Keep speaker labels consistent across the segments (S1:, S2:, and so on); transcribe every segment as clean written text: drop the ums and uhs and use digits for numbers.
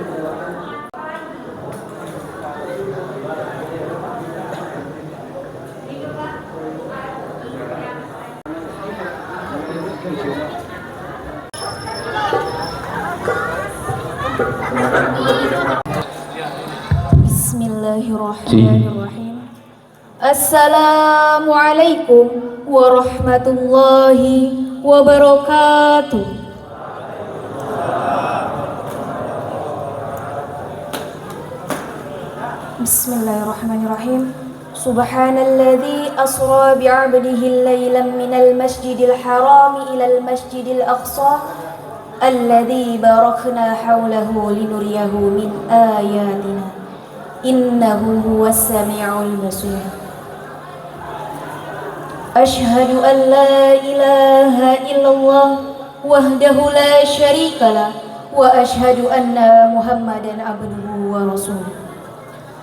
S1: Bismillahirrahmanirrahim. Assalamualaikum warahmatullahi wabarakatuh. Bismillahirrahmanirrahim. Subhanalladzi asra bi'abdihi laylan minal masjidil haram ilal masjidil aqsa alladzi barakna hawlahu linuriyahu min ayatina innahu huwas sami'ul basir. Ashhadu an la ilaha illallah wahdahu la syarikalah wa ashhadu anna Muhammadan abduhu wa rasuluh.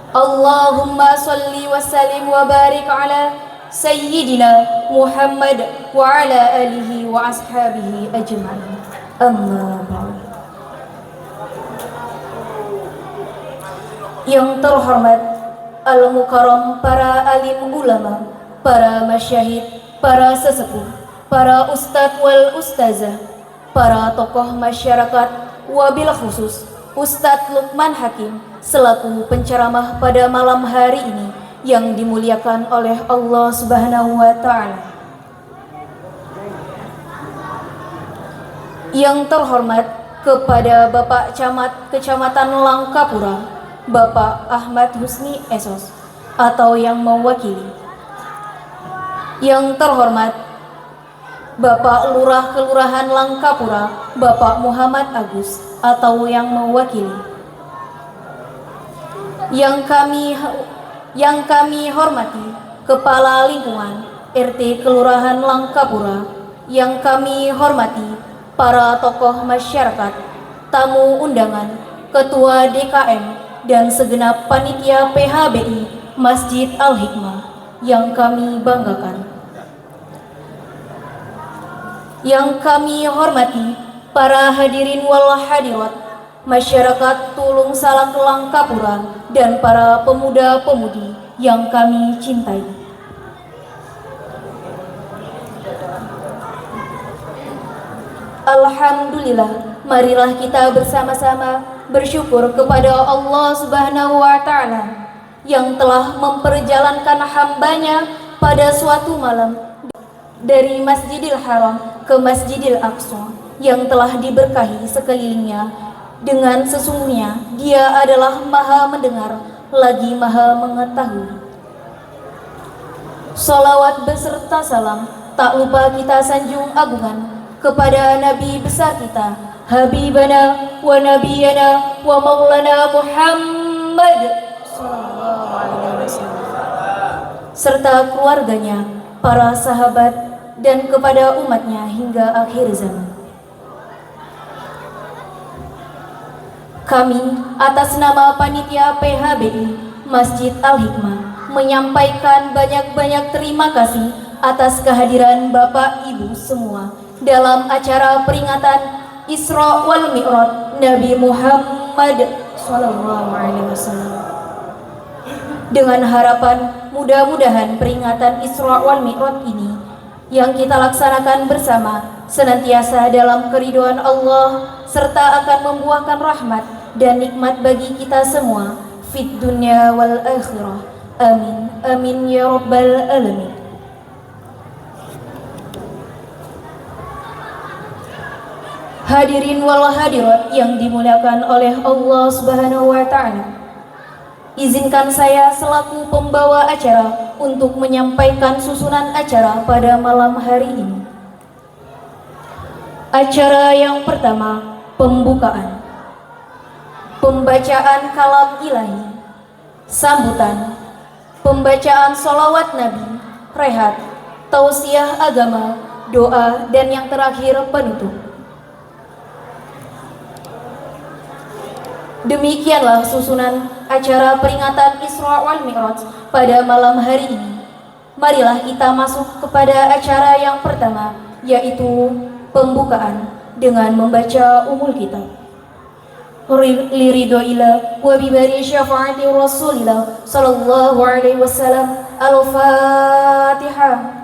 S1: Allahumma salli wa sallim wa barik ala sayyidina Muhammad wa ala alihi wa ashabihi ajma'in. Amma ba'd. Yang terhormat al-mukarram para alim ulama, para masyahid, para sesepuh, para ustadz wal ustazah, para tokoh masyarakat, wabil khusus Ustadz Lukman Hakim selaku penceramah pada malam hari ini yang dimuliakan oleh Allah Subhanahu wa Ta'ala. Yang terhormat kepada Bapak Camat Kecamatan Langkapura, Bapak Ahmad Husni Esos atau yang mewakili. Yang terhormat Bapak Lurah Kelurahan Langkapura, Bapak Muhammad Agus atau yang mewakili. Yang kami hormati Kepala Lingkungan RT Kelurahan Langkapura, yang kami hormati para tokoh masyarakat, tamu undangan, ketua DKM dan segenap panitia PHBI Masjid Al-Hikmah yang kami banggakan. Yang kami hormati para hadirin wal hadirat, masyarakat Tulung Salak Langkapura dan para pemuda-pemudi yang kami cintai. Alhamdulillah, marilah kita bersama-sama bersyukur kepada Allah Subhanahu wa Ta'ala yang telah memperjalankan hambanya pada suatu malam dari Masjidil Haram ke Masjidil Aqsa yang telah diberkahi sekelilingnya dengan sesungguhnya Dia adalah Maha Mendengar lagi Maha Mengetahui. Salawat beserta salam tak lupa kita sanjung agungan kepada Nabi besar kita, Habibana wa Nabiyana wa Maulana Muhammad sallallahu alaihi wasallam, serta keluarganya, para sahabat dan kepada umatnya hingga akhir zaman. Kami atas nama panitia PHBI Masjid Al-Hikmah menyampaikan banyak-banyak terima kasih atas kehadiran Bapak Ibu semua dalam acara peringatan Isra wal Mi'raj Nabi Muhammad sallallahu alaihi wasallam. Dengan harapan mudah-mudahan peringatan Isra wal Mi'raj ini yang kita laksanakan bersama senantiasa dalam keridhaan Allah serta akan membuahkan rahmat dan nikmat bagi kita semua fid dunya wal akhirah. Amin amin ya rabbal alamin. Hadirin wal hadirat yang dimuliakan oleh Allah Subhanahu wa Ta'ala, izinkan saya selaku pembawa acara untuk menyampaikan susunan acara pada malam hari ini. Acara yang pertama, pembukaan, pembacaan kalam ilahi, sambutan, pembacaan sholawat Nabi, rehat, tausiah agama, doa, dan yang terakhir penutup. Demikianlah susunan acara peringatan Isra wal Mi'raj pada malam hari ini. Marilah kita masuk kepada acara yang pertama, yaitu pembukaan dengan membaca umul kitab. لرضا الله وببري شفاعة رسول الله صلى الله عليه وسلم. الفاتحة.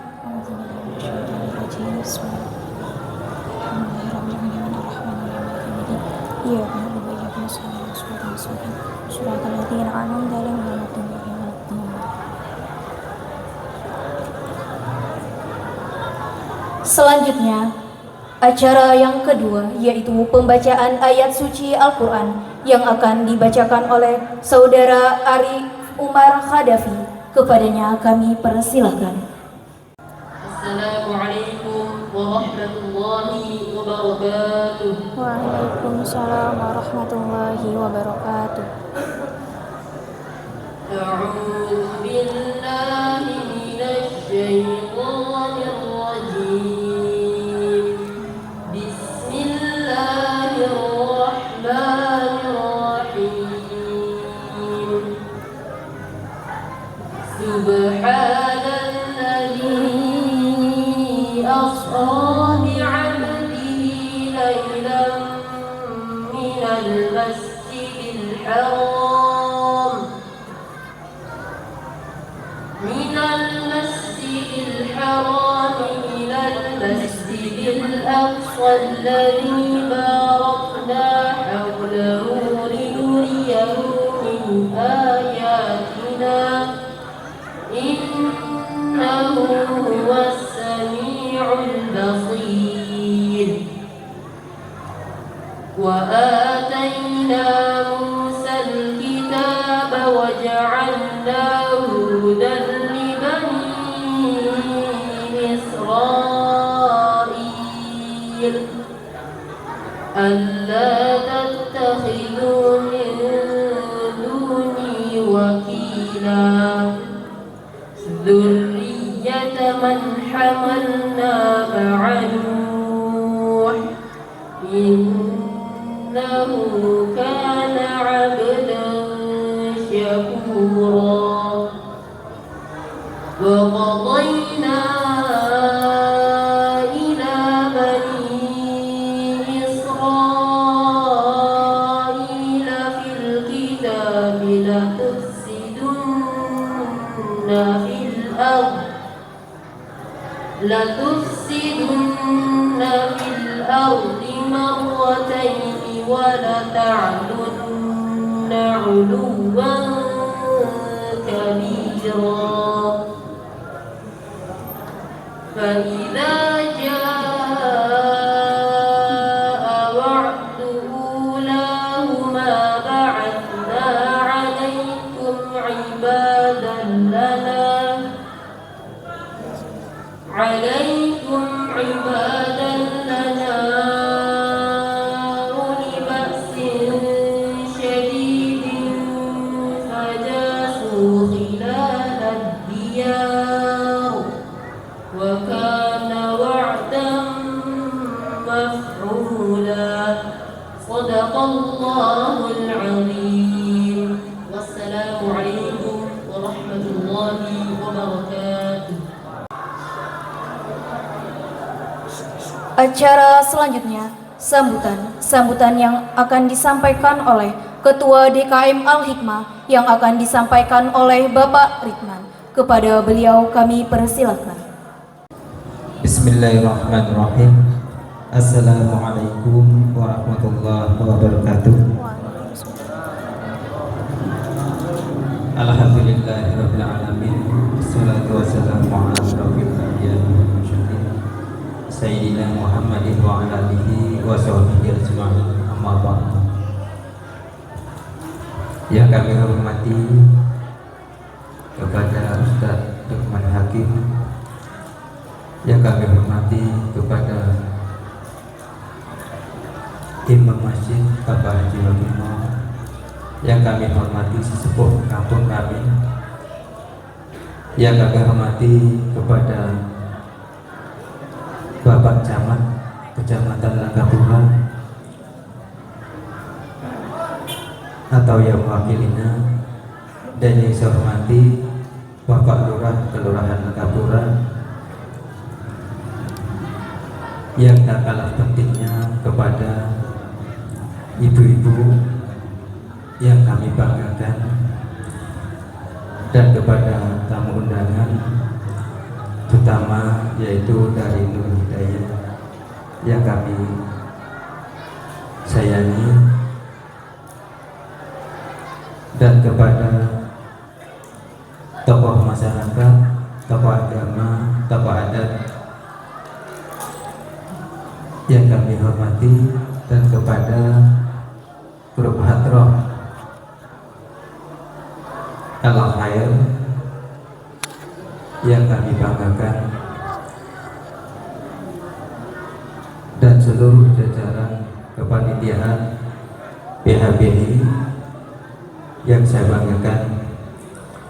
S1: Selanjutnya, acara yang kedua yaitu pembacaan ayat suci Al-Quran yang akan dibacakan oleh Saudara Ari Umar Khadafi. Kepadanya kami persilahkan.
S2: Assalamualaikum warahmatullahi wabarakatuh.
S3: Waalaikumsalam warahmatullahi wabarakatuh.
S2: A'udzu billahi minasy syaithanir rajim. Bismillahirrahmanirrahim. Subhanalladzi asra bi'abdihi laylan minal masjidil haram إلى المسجد الأقصى الذي باركنا حوله لنريه من آياتنا إنه هو السميع البصير. وآتينا موسى الكتاب وجعلناه هدى لبني إسرائيل ألا تتخذوا من دوني وكيلا ذرية من حملنا مع نوح إنه كان عبدا شكورا. وقضينا إلى بني إسرائيل في الكتاب لتفسدن في الأرض مرتين ولتعلن علوا كبيرا. فإذا جاء وعد أولاهما بعثنا عليكم عبادا لنا أولي بأس شديد فجاسوا خلال الديار وكان وعدا مفعولا. صدق الله العظيم. والسلام عليكم ورحمة الله وبركاته.
S1: Acara selanjutnya, sambutan yang akan disampaikan oleh Ketua DKM Al-Hikmah yang akan disampaikan oleh Bapak Ridman. Kepada beliau kami persilahkan.
S4: Bismillahirrahmanirrahim. Assalamualaikum warahmatullahi wabarakatuh. Alhamdulillahirabbil alamin. Wassalatu wassalamu ala asyrofil anbiya'i wal mursalin Sayyidina Muhammadin wa ala alihi wa sahbihi ajma'in. Amma ba'du. Yang kami hormati kepada Ustaz Lukman Hakim, yang kami hormati kepada Imam Masjid Bapak Haji Wabimo, yang kami hormati sesepuh kampung kami, yang kami hormati kepada Bapak Camat Kecamatan Langkapura atau yang mewakilinya, dan yang saya hormati Bapak Lurah Kelurahan Langkapura, yang tak kalah pentingnya kepada ibu-ibu yang kami banggakan, dan kepada tamu undangan terutama yaitu dari Nur Hidayat yang kami sayangi, dan kepada tokoh masyarakat, tokoh agama, tokoh adat yang kami hormati, dan kepada grup Hadroh Al-Khair yang kami banggakan, dan seluruh jajaran kepanitiaan PHBI yang saya banggakan.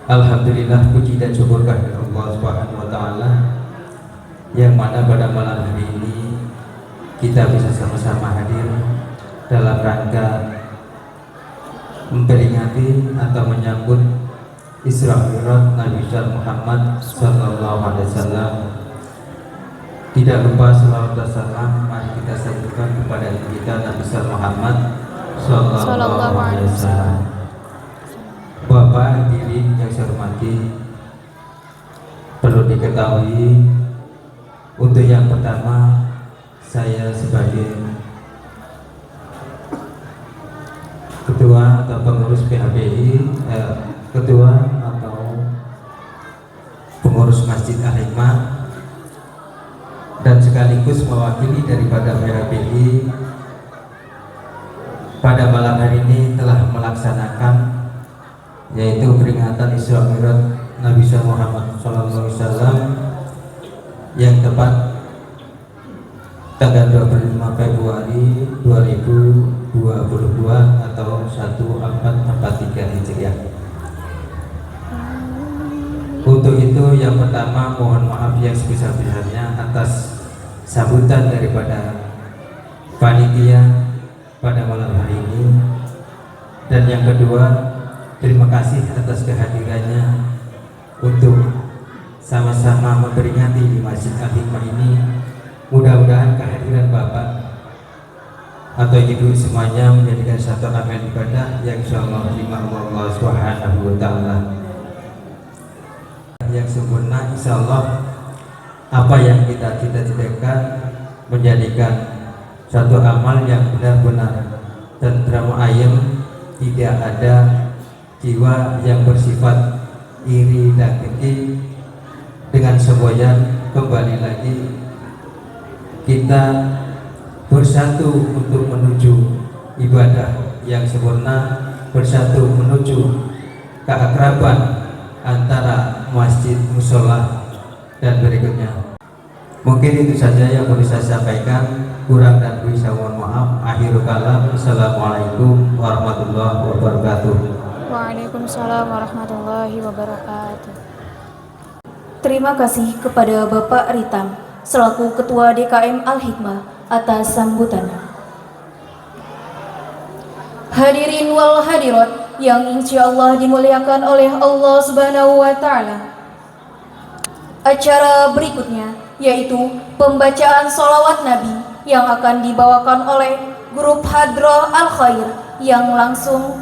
S4: Alhamdulillah, puji dan syukur kehadirat Allah Subhanahu wa taala yang mana pada malam hari ini kita bisa sama-sama hadir dalam rangka memperingati atau menyambut Isra Mi'raj Nabi Muhammad sallallahu alaihi wasallam. Tidak lupa salawat dan salam mari kita sampaikan kepada kita Nabi Muhammad sallallahu alaihi wasallam. Bapak hadirin yang saya hormati, perlu diketahui untuk yang pertama, saya sebagai ketua atau pengurus PHBI, ketua atau pengurus Masjid Al-Hikmah, dan sekaligus mewakili daripada PHBI pada malam hari ini telah melaksanakan yaitu peringatan Isra Mi'raj Nabi Muhammad SAW yang tepat tanggal 25 Februari 2022 atau 1443 Hijriah. Untuk itu yang pertama mohon maaf yang sebesar-besarnya atas sambutan daripada panitia pada malam hari ini, dan yang kedua terima kasih atas kehadirannya untuk sama-sama memperingati di Masjid Al-Hikmah ini. Mudah-mudahan kehadiran Bapak atau Ibu semuanya menjadikan satu amal ibadah yang insyaallah dimaklumi Allah Subhanahu wa taala yang sempurna. Insyaallah apa yang kita cita-citakan menjadikan satu amal yang benar-benar tenteram ayem, tidak ada jiwa yang bersifat iri dan dengki. Dengan semboyan kembali lagi kita bersatu untuk menuju ibadah yang sempurna, bersatu menuju keakraban antara masjid, musola, dan berikutnya. Mungkin itu saja yang boleh saya sampaikan, kurang dan lebih saya mohon maaf. Akhirul kalam, assalamualaikum warahmatullahi wabarakatuh.
S3: Waalaikumsalam warahmatullahi wabarakatuh.
S1: Terima kasih kepada Bapak Ritam selaku Ketua DKM Al-Hikmah atas sambutannya. Hadirin wal hadirat yang insyaallah dimuliakan oleh Allah Subhanahu wa taala. Acara berikutnya yaitu pembacaan sholawat Nabi yang akan dibawakan oleh grup Hadroh Al-Khair yang langsung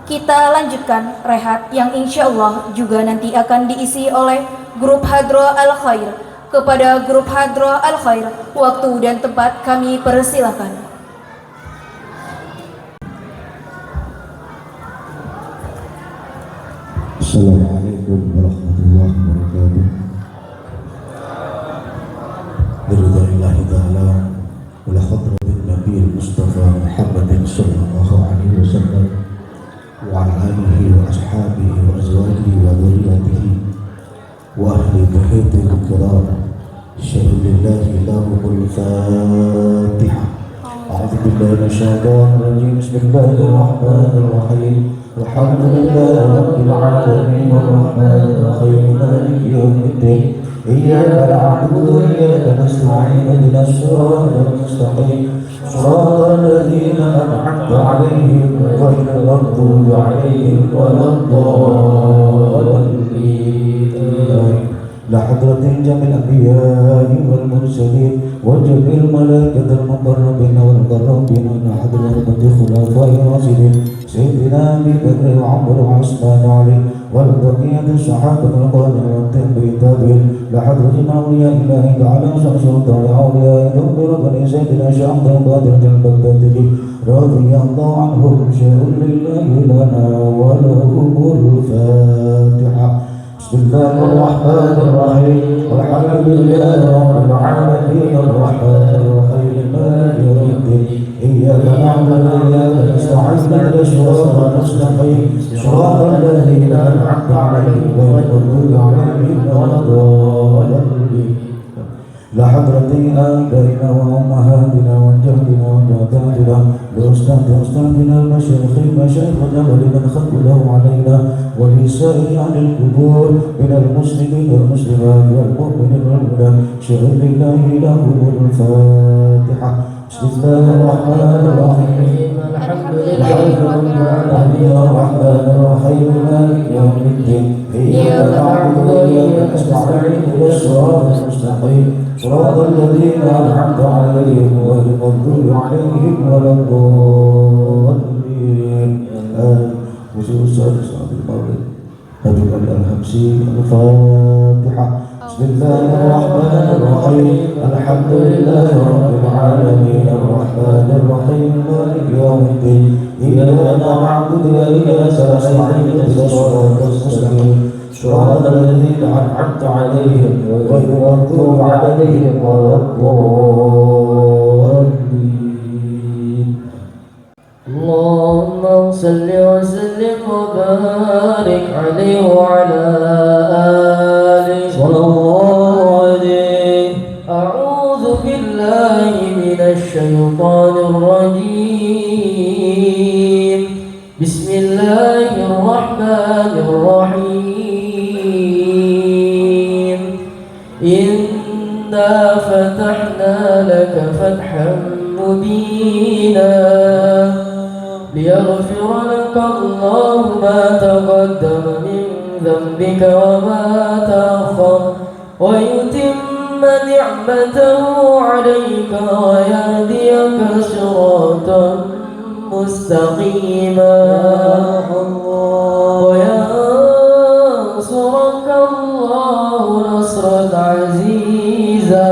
S1: kita lanjutkan rehat yang insyaallah juga nanti akan diisi oleh grup Hadroh Al-Khair. Kepada grup Hadroh Al-Khair, waktu dan tempat kami persilakan.
S5: Assalamualaikum warahmatullahi wabarakatuh. Biridhanillahi ta'ala wala khadratin Nabi Mustafa Muhammadin sallallahu alaihi wasallam wa ala alihi wa ashabihi wa azwajihi wa dhurriyyatihi wa ahli baitihi al-kiram. Syahidillah lahumul Fatiha. A'udzu billahi minasyaitonir rajim. Bismillahirrahmanirrahim. Alhamdulillahi rabbil alamin arrahmanir rahim maliki yaumiddin. Iyyaka na'budu wa iyyaka nasta'in ihdinas siratal mustaqim. Shiratal ladzina an'amta 'alaihim ghairil maghdubi 'alaihim waladdallin. لحضرة جميع الأنبياء والمرسلين وجميع الملائكة المقربين والمقربين لحضرة خلفاء الراشدين سيدنا أبي بكر وعمر وعثمان وعلي والبقية الصحابة القادة والتابعين لحضرة أولياء الله تعالى سلطان أولياء ذكر بني سيدنا شيخ عبد القادر البغدادي رضي الله عنهم شيء لله لنا ولهم الفاتحة. بسم الله الرحمن الرحيم والحمد لله رب العالمين الرحمن الرحيم مالك يوم الدين إياك نعبد وإياك نستعين اهدنا الصراط المستقيم صراط الذين أنعمت عليهم غير المغضوب عليهم ولا الضالين. لحضرة آبائنا وأمهاتنا وجدنا وجداتنا لأستاذنا مشايخنا ولمن خذله علينا ولسائر أهل القبور من المسلمين والمسلمات والمؤمنين والمؤمنات شهد لله لهم الفاتحة. بسم الله الرحمن الرحيم
S3: الحمد لله رب العالمين
S5: الرحمن الرحيم مالك يوم الدين إياك نعبد وإياك نستعين اهدنا الصراط المستقيم صراط الذين أنعمت عليهم غير المغضوب عليهم ولا الضالين. خصوص صلاة المغرب نبي الهمسي الفاتحة. بسم الله الرحمن الرحيم الحمد لله رب العالمين الرحمن الرحيم مالك يوم الدين إياك نعبد وإياك نستعين اهدنا الصراط المستقيم صراط الذين أنعمت عليهم غير المغضوب عليهم ولا الضالين.
S2: اللهم صل وسلم وبارك عليه وعلى آله
S5: صلى الله عليه.
S2: أعوذ بالله من الشيطان الرجيم. بسم الله الرحمن الرحيم. إنا فتحنا لك فتحا مبينا ليغفر لك الله ما تقدم من ذنبك وما تأخر ويتم نعمته عليك ويهديك صراطا مستقيما وينصرك الله نصرا عزيزا.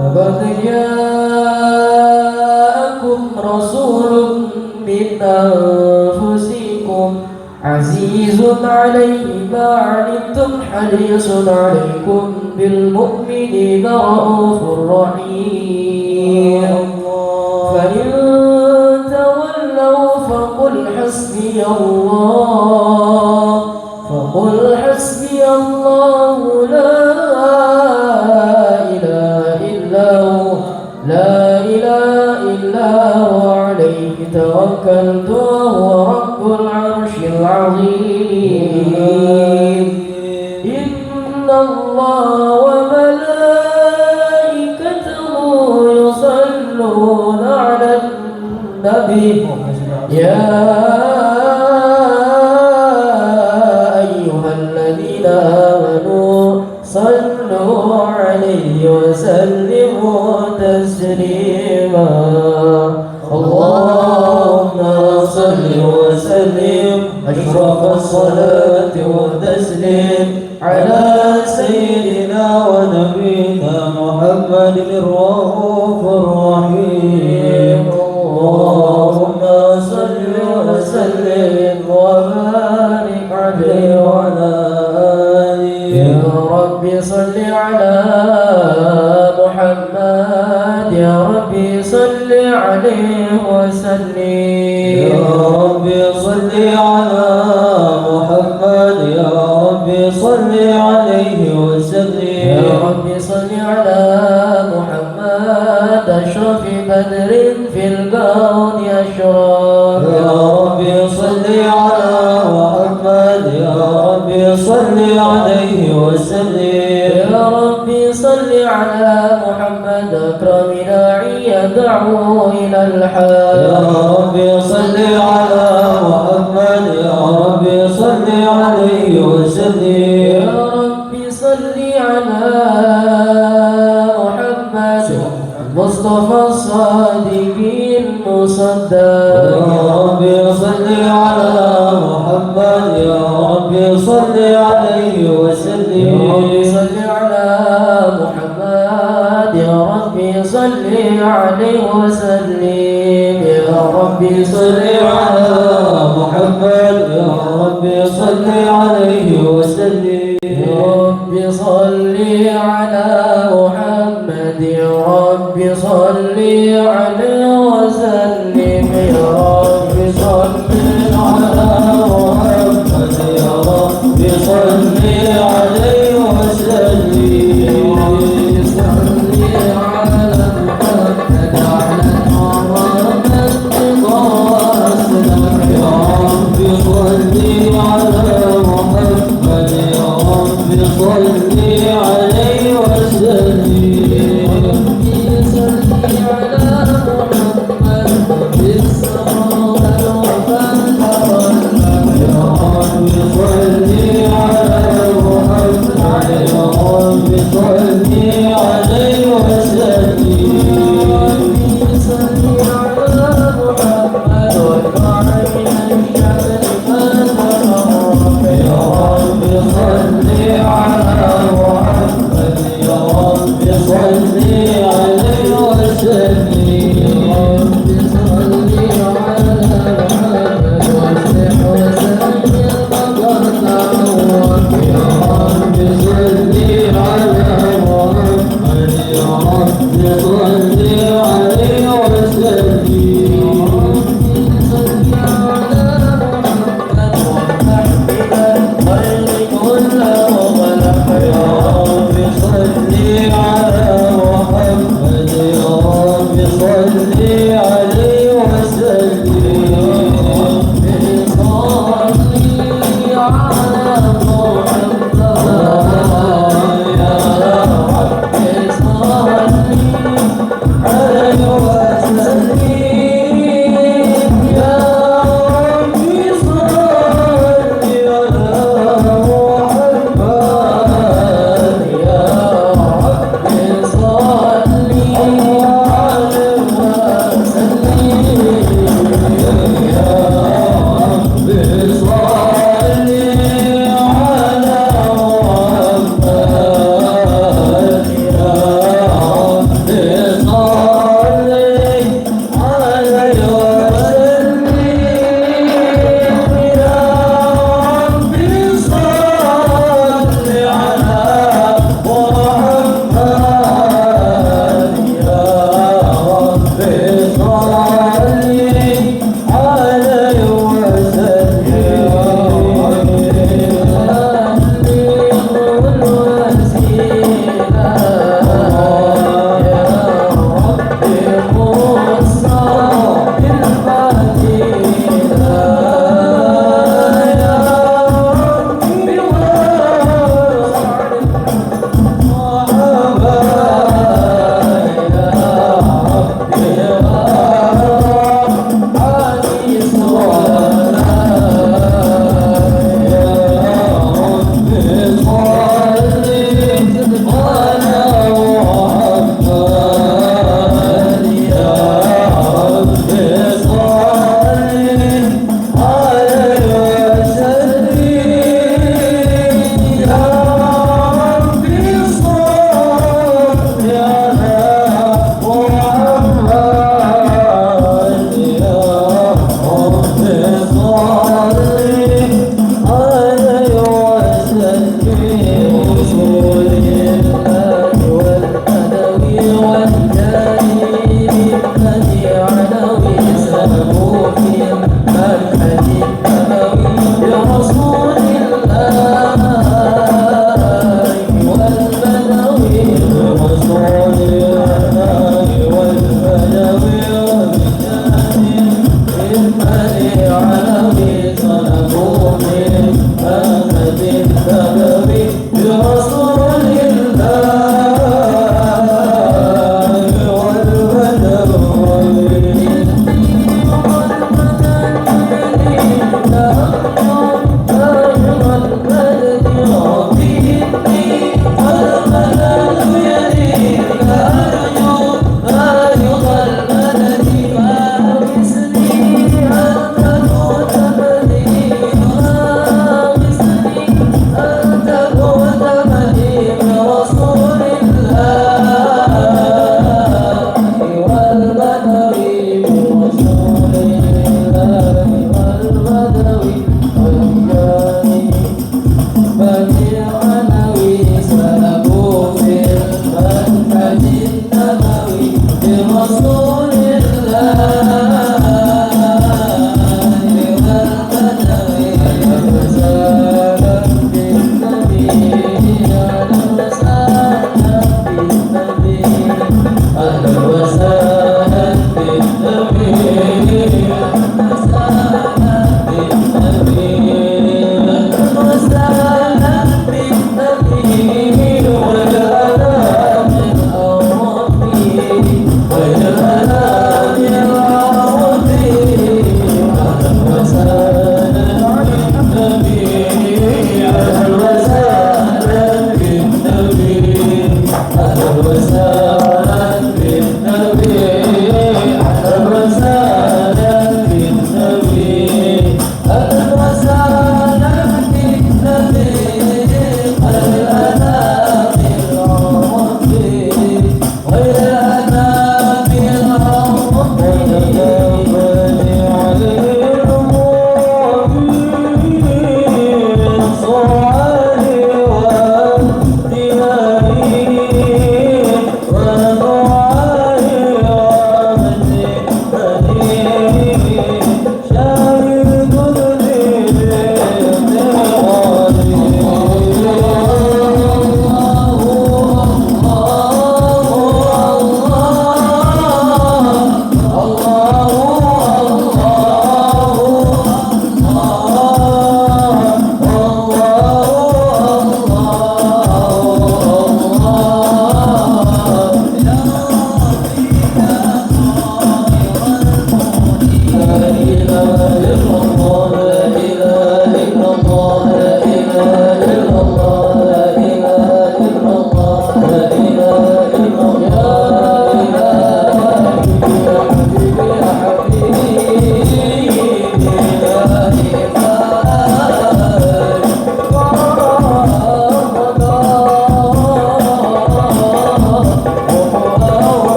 S2: لقد جاءكم رسول من أنفسكم عزيز عليه ما عنتم حريص عليكم بالمؤمنين رؤوف رحيم. فإن تولوا فقل حسبي الله لا إله إلا هو عليه توكلت وهو رب العرش العظيم. إن الله وملائكته يصلون على النبي يا أيها الذين آمنوا صلوا عليه وسلموا تسليما. اللهم صل وسلم أشرف الصلاة والتسليم على سيدنا ونبينا محمد الرؤوف الرحيم. اللهم صل وسلم وبارك عليه وعلى آله. يا رب صل على محمد يا رب صل عليه وسلم.
S5: يا رب صل على محمد يا رب صل عليه وسلم.
S2: يا رب صل على محمد أشرف بدر في الكون أشرف.
S5: يا رب صل على محمد يا رب صل عليه وسلم.
S2: يا رب صل على محمد أكرم داعي يدعو إلى الحق.
S5: يا رب صل على محمد يا رب صل عليه وسلم.
S2: يا رب صل
S3: ربي صل على محمد يا ربي صل عليه وسلم
S2: يا ربي صل على محمد يا ربي صل عليه وسلم
S3: يا ربي صل على محمد يا ربي صل عليه وسلم
S2: يا ربي صل على محمد يا ربي صل عليه وسلم
S3: يا ربي صل على محمد يا ربي صل عليه وسلم
S2: يا ربي صل على محمد على محمد وسلم
S3: يا ربي صل على محمد يا ربي صل عليه وسلم
S2: صل على محمد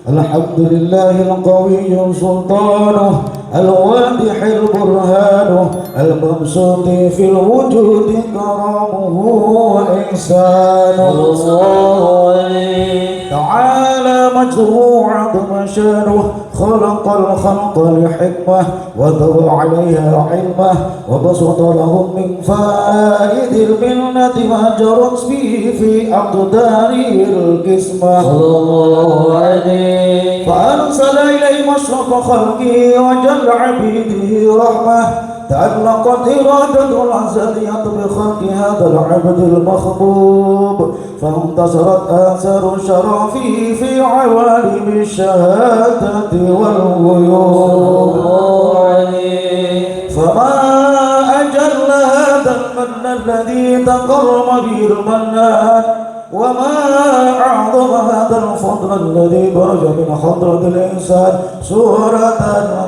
S5: الحمد لله القوي سلطانه الواضح البرهان المبسوط في الوجود كرمه وإحسانه تعالى مجده عظم شانه خلق الخلق لحكمة وذر عليها علمه وبسط لهم من فائد المنة ما جرت فيه في أقداره القسمة فأرسل إليه مشرق خلقه وجل عبيده رحمة تألقت إرادة الأزلية بخلق هذا العبد المخبوب فانتصرت آثار شرفه في عوالم الشهادة والغيوب فما أجل هذا المن الذي تكرم به المنان وما أعظم هذا الفضل الذي برج من حضرة الإنسان سورة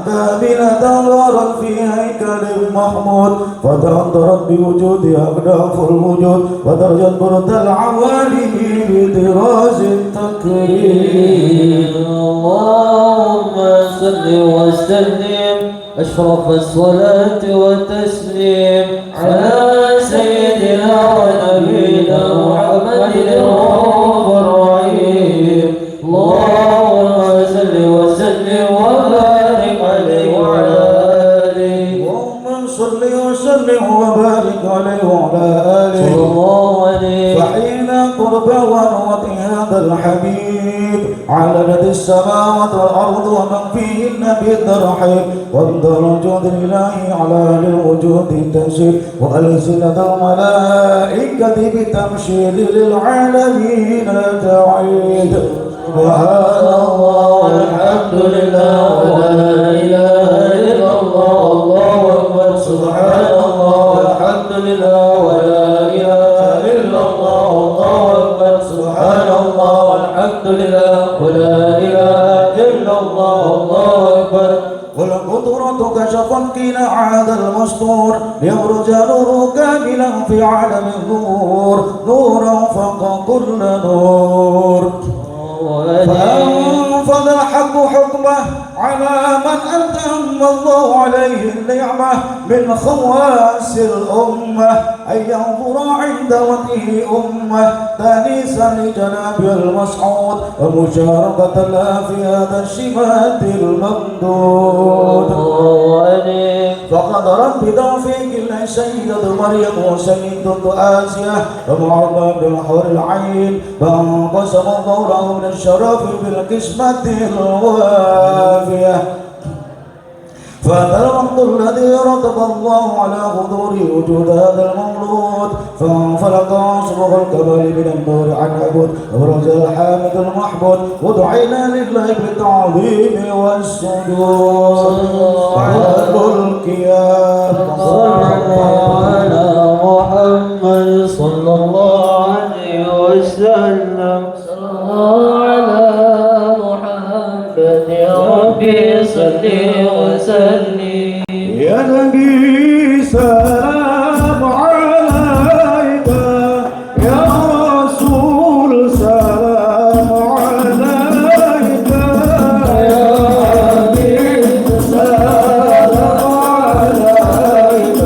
S5: كاملة ظهرت في هيكل محمود فتأثرت بوجود أغلاف الوجود ودرجت برد العوالم بدراج التكريم.
S3: اللهم صل وسلم أشرف الصلاة والتسليم على سيدنا ونبينا محمد الرؤوف الرحيم. اللهم صل وسلم وبارك عليه وعلى آله.
S5: اللهم صل وسلم وبارك عليه وعلى آله
S3: صلى الله عليه.
S5: فحين قرب ونوة هذا الحبيب علنت السماوات والأرض ومن فيهن بالترحيب والدرجات الإلهي على أهل الوجود تنشير وألسنة الملائكة بتمشير للعالمين تعيد. سبحان الله والحمد لله ولا إله إلا الله الله أكبر. سبحان الله والحمد لله ولا إله إلا الله الله أكبر. سبحان الله والحمد لله ولا إله إلا الله الله أكبر. والقدرة كشفت قناع هذا المستور ليبرز نور كاملا في عالم الظهور نورا فوق كل نور فأنفذ الحق حكمه على من أتم الله عليه النعمة من خواص الأمة أن ينظر عند وجهه أمة تانيسا لجناب المسعود ومشاركة له في هذا الشمات الممدود فقدرت بتوفيق الله سيدة مريم وسيدة آسيا ومعظم بن حور العين فانقسم الله له من الشرف بالقسمة الوافية فهذا الوقت الذي رتب الله على حضور وجود هذا المولود فانفلق أصبغ الكمال من النور عن عبد وبرز الحامد المحمود ودعينا لله بالتعظيم والسجود وعلى القيام
S3: على محمد صلى الله عليه وسلم
S2: على محمد يا ربي صل وسلم
S5: يا نبي سلام عليك يا رسول سلام عليك يا نبي سلام عليك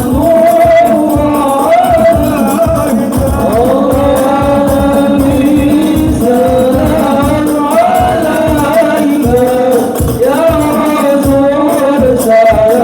S5: صلوات الله عليك يا نبي سلام عليك يا رسول سلام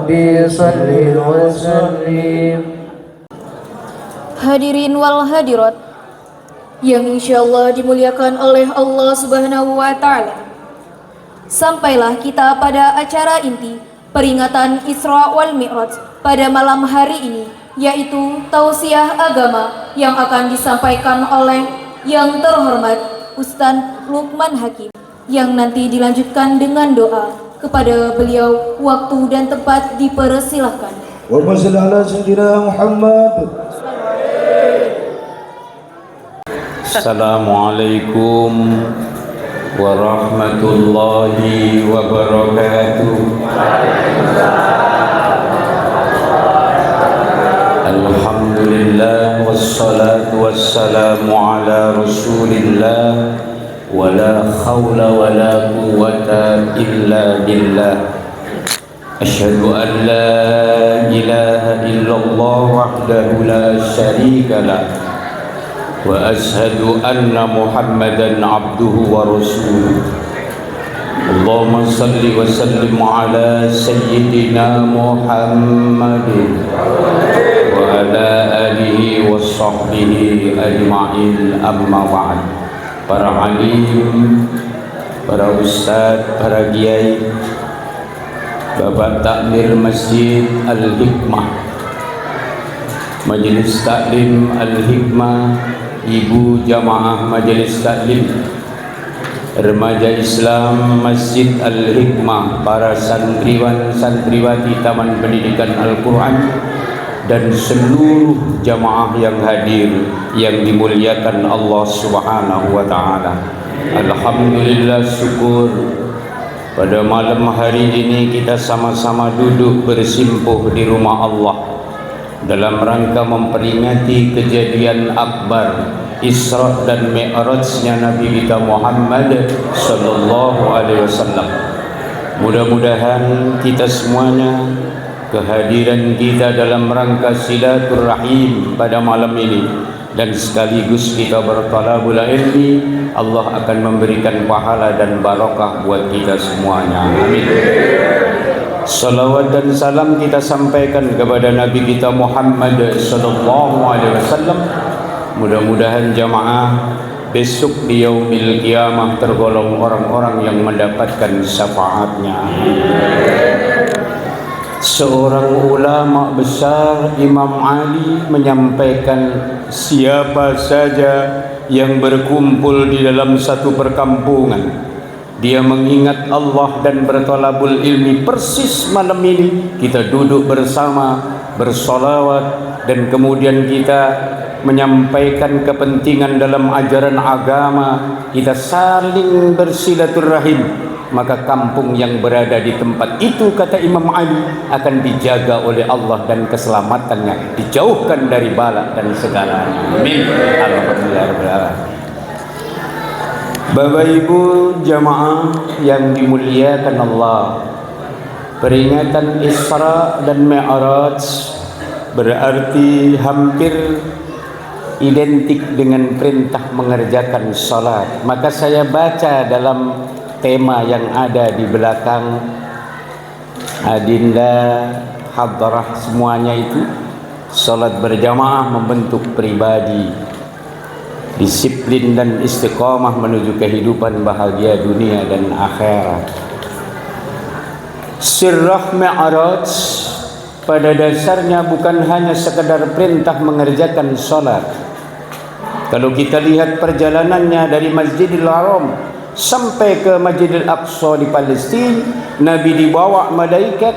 S2: ربي صل وسلم.
S1: Hadirin wal hadirat yang insyaallah dimuliakan oleh Allah Subhanahu wa taala. Sampailah kita pada acara inti peringatan Isra wal Mi'raj pada malam hari ini, yaitu tausiah agama yang akan disampaikan oleh yang terhormat Ustaz Lukman Hakim, yang nanti dilanjutkan dengan doa. Kepada beliau waktu dan tempat dipersilahkan.
S5: Allahumma shalli ala sayyidina Muhammad.
S6: Assalamualaikum warahmatullahi wabarakatuh. Alhamdulillah wassalatu wassalamu ala Rasulillah wa la khawla wa la quwwata illa billah. Asyhadu an la ilaha illallah wahdahu la syarika lah wa ashhadu anna Muhammadan abduhu wa rasuluh. Allahumma salli wa sallim ala sayyidina Muhammadin wa ala alihi wa sahbihi ajma'in, amma ba'd. Para alim, para ustaz, para kiai, Bapak Takmir Masjid Al-Hikmah, Majelis Taklim Al-Hikmah, Ibu Jamaah Majelis Taklim, Remaja Islam Masjid Al-Hikmah, para santriwan santriwati Taman Pendidikan Al-Quran, dan seluruh jamaah yang hadir yang dimuliakan Allah Subhanahu wa taala. Alhamdulillah, syukur pada malam hari ini kita sama-sama duduk bersimpuh di rumah Allah dalam rangka memperingati kejadian akbar Isra dan Mi'rajnya Nabi kita Muhammad sallallahu alaihi wasallam. Mudah-mudahan kita semuanya, kehadiran kita dalam rangka silaturahim pada malam ini dan sekaligus kita bertalabul ilmi, Allah akan memberikan pahala dan barakah buat kita semuanya. Amin. Salawat dan salam kita sampaikan kepada Nabi kita Muhammad sallallahu alaihi wasallam. Mudah-mudahan jamaah besok di yaumil qiyamah tergolong orang-orang yang mendapatkan syafaatnya. Seorang ulama besar, Imam Ali, menyampaikan siapa saja yang berkumpul di dalam satu perkampungan, dia mengingat Allah dan bertolabul ilmi persis malam ini, kita duduk bersama bersolawat dan kemudian kita menyampaikan kepentingan dalam ajaran agama, kita saling bersilaturahim, maka kampung yang berada di tempat itu, kata Imam Ali, akan dijaga oleh Allah dan keselamatannya dijauhkan dari bala dan segalanya. Amin. Alhamdulillah. Bapak Ibu jamaah yang dimuliakan Allah, peringatan Isra dan Mi'raj berarti hampir identik dengan perintah mengerjakan salat. Maka saya baca dalam tema yang ada di belakang adinda hadrah semuanya itu, salat berjamaah membentuk pribadi, disiplin dan istiqamah menuju kehidupan bahagia dunia dan akhirat. Sirrah Mi'raj pada dasarnya bukan hanya sekedar perintah mengerjakan salat. Kalau kita lihat perjalanannya dari Masjidil Haram sampai ke Masjidil Aqsa di Palestina, Nabi dibawa malaikat,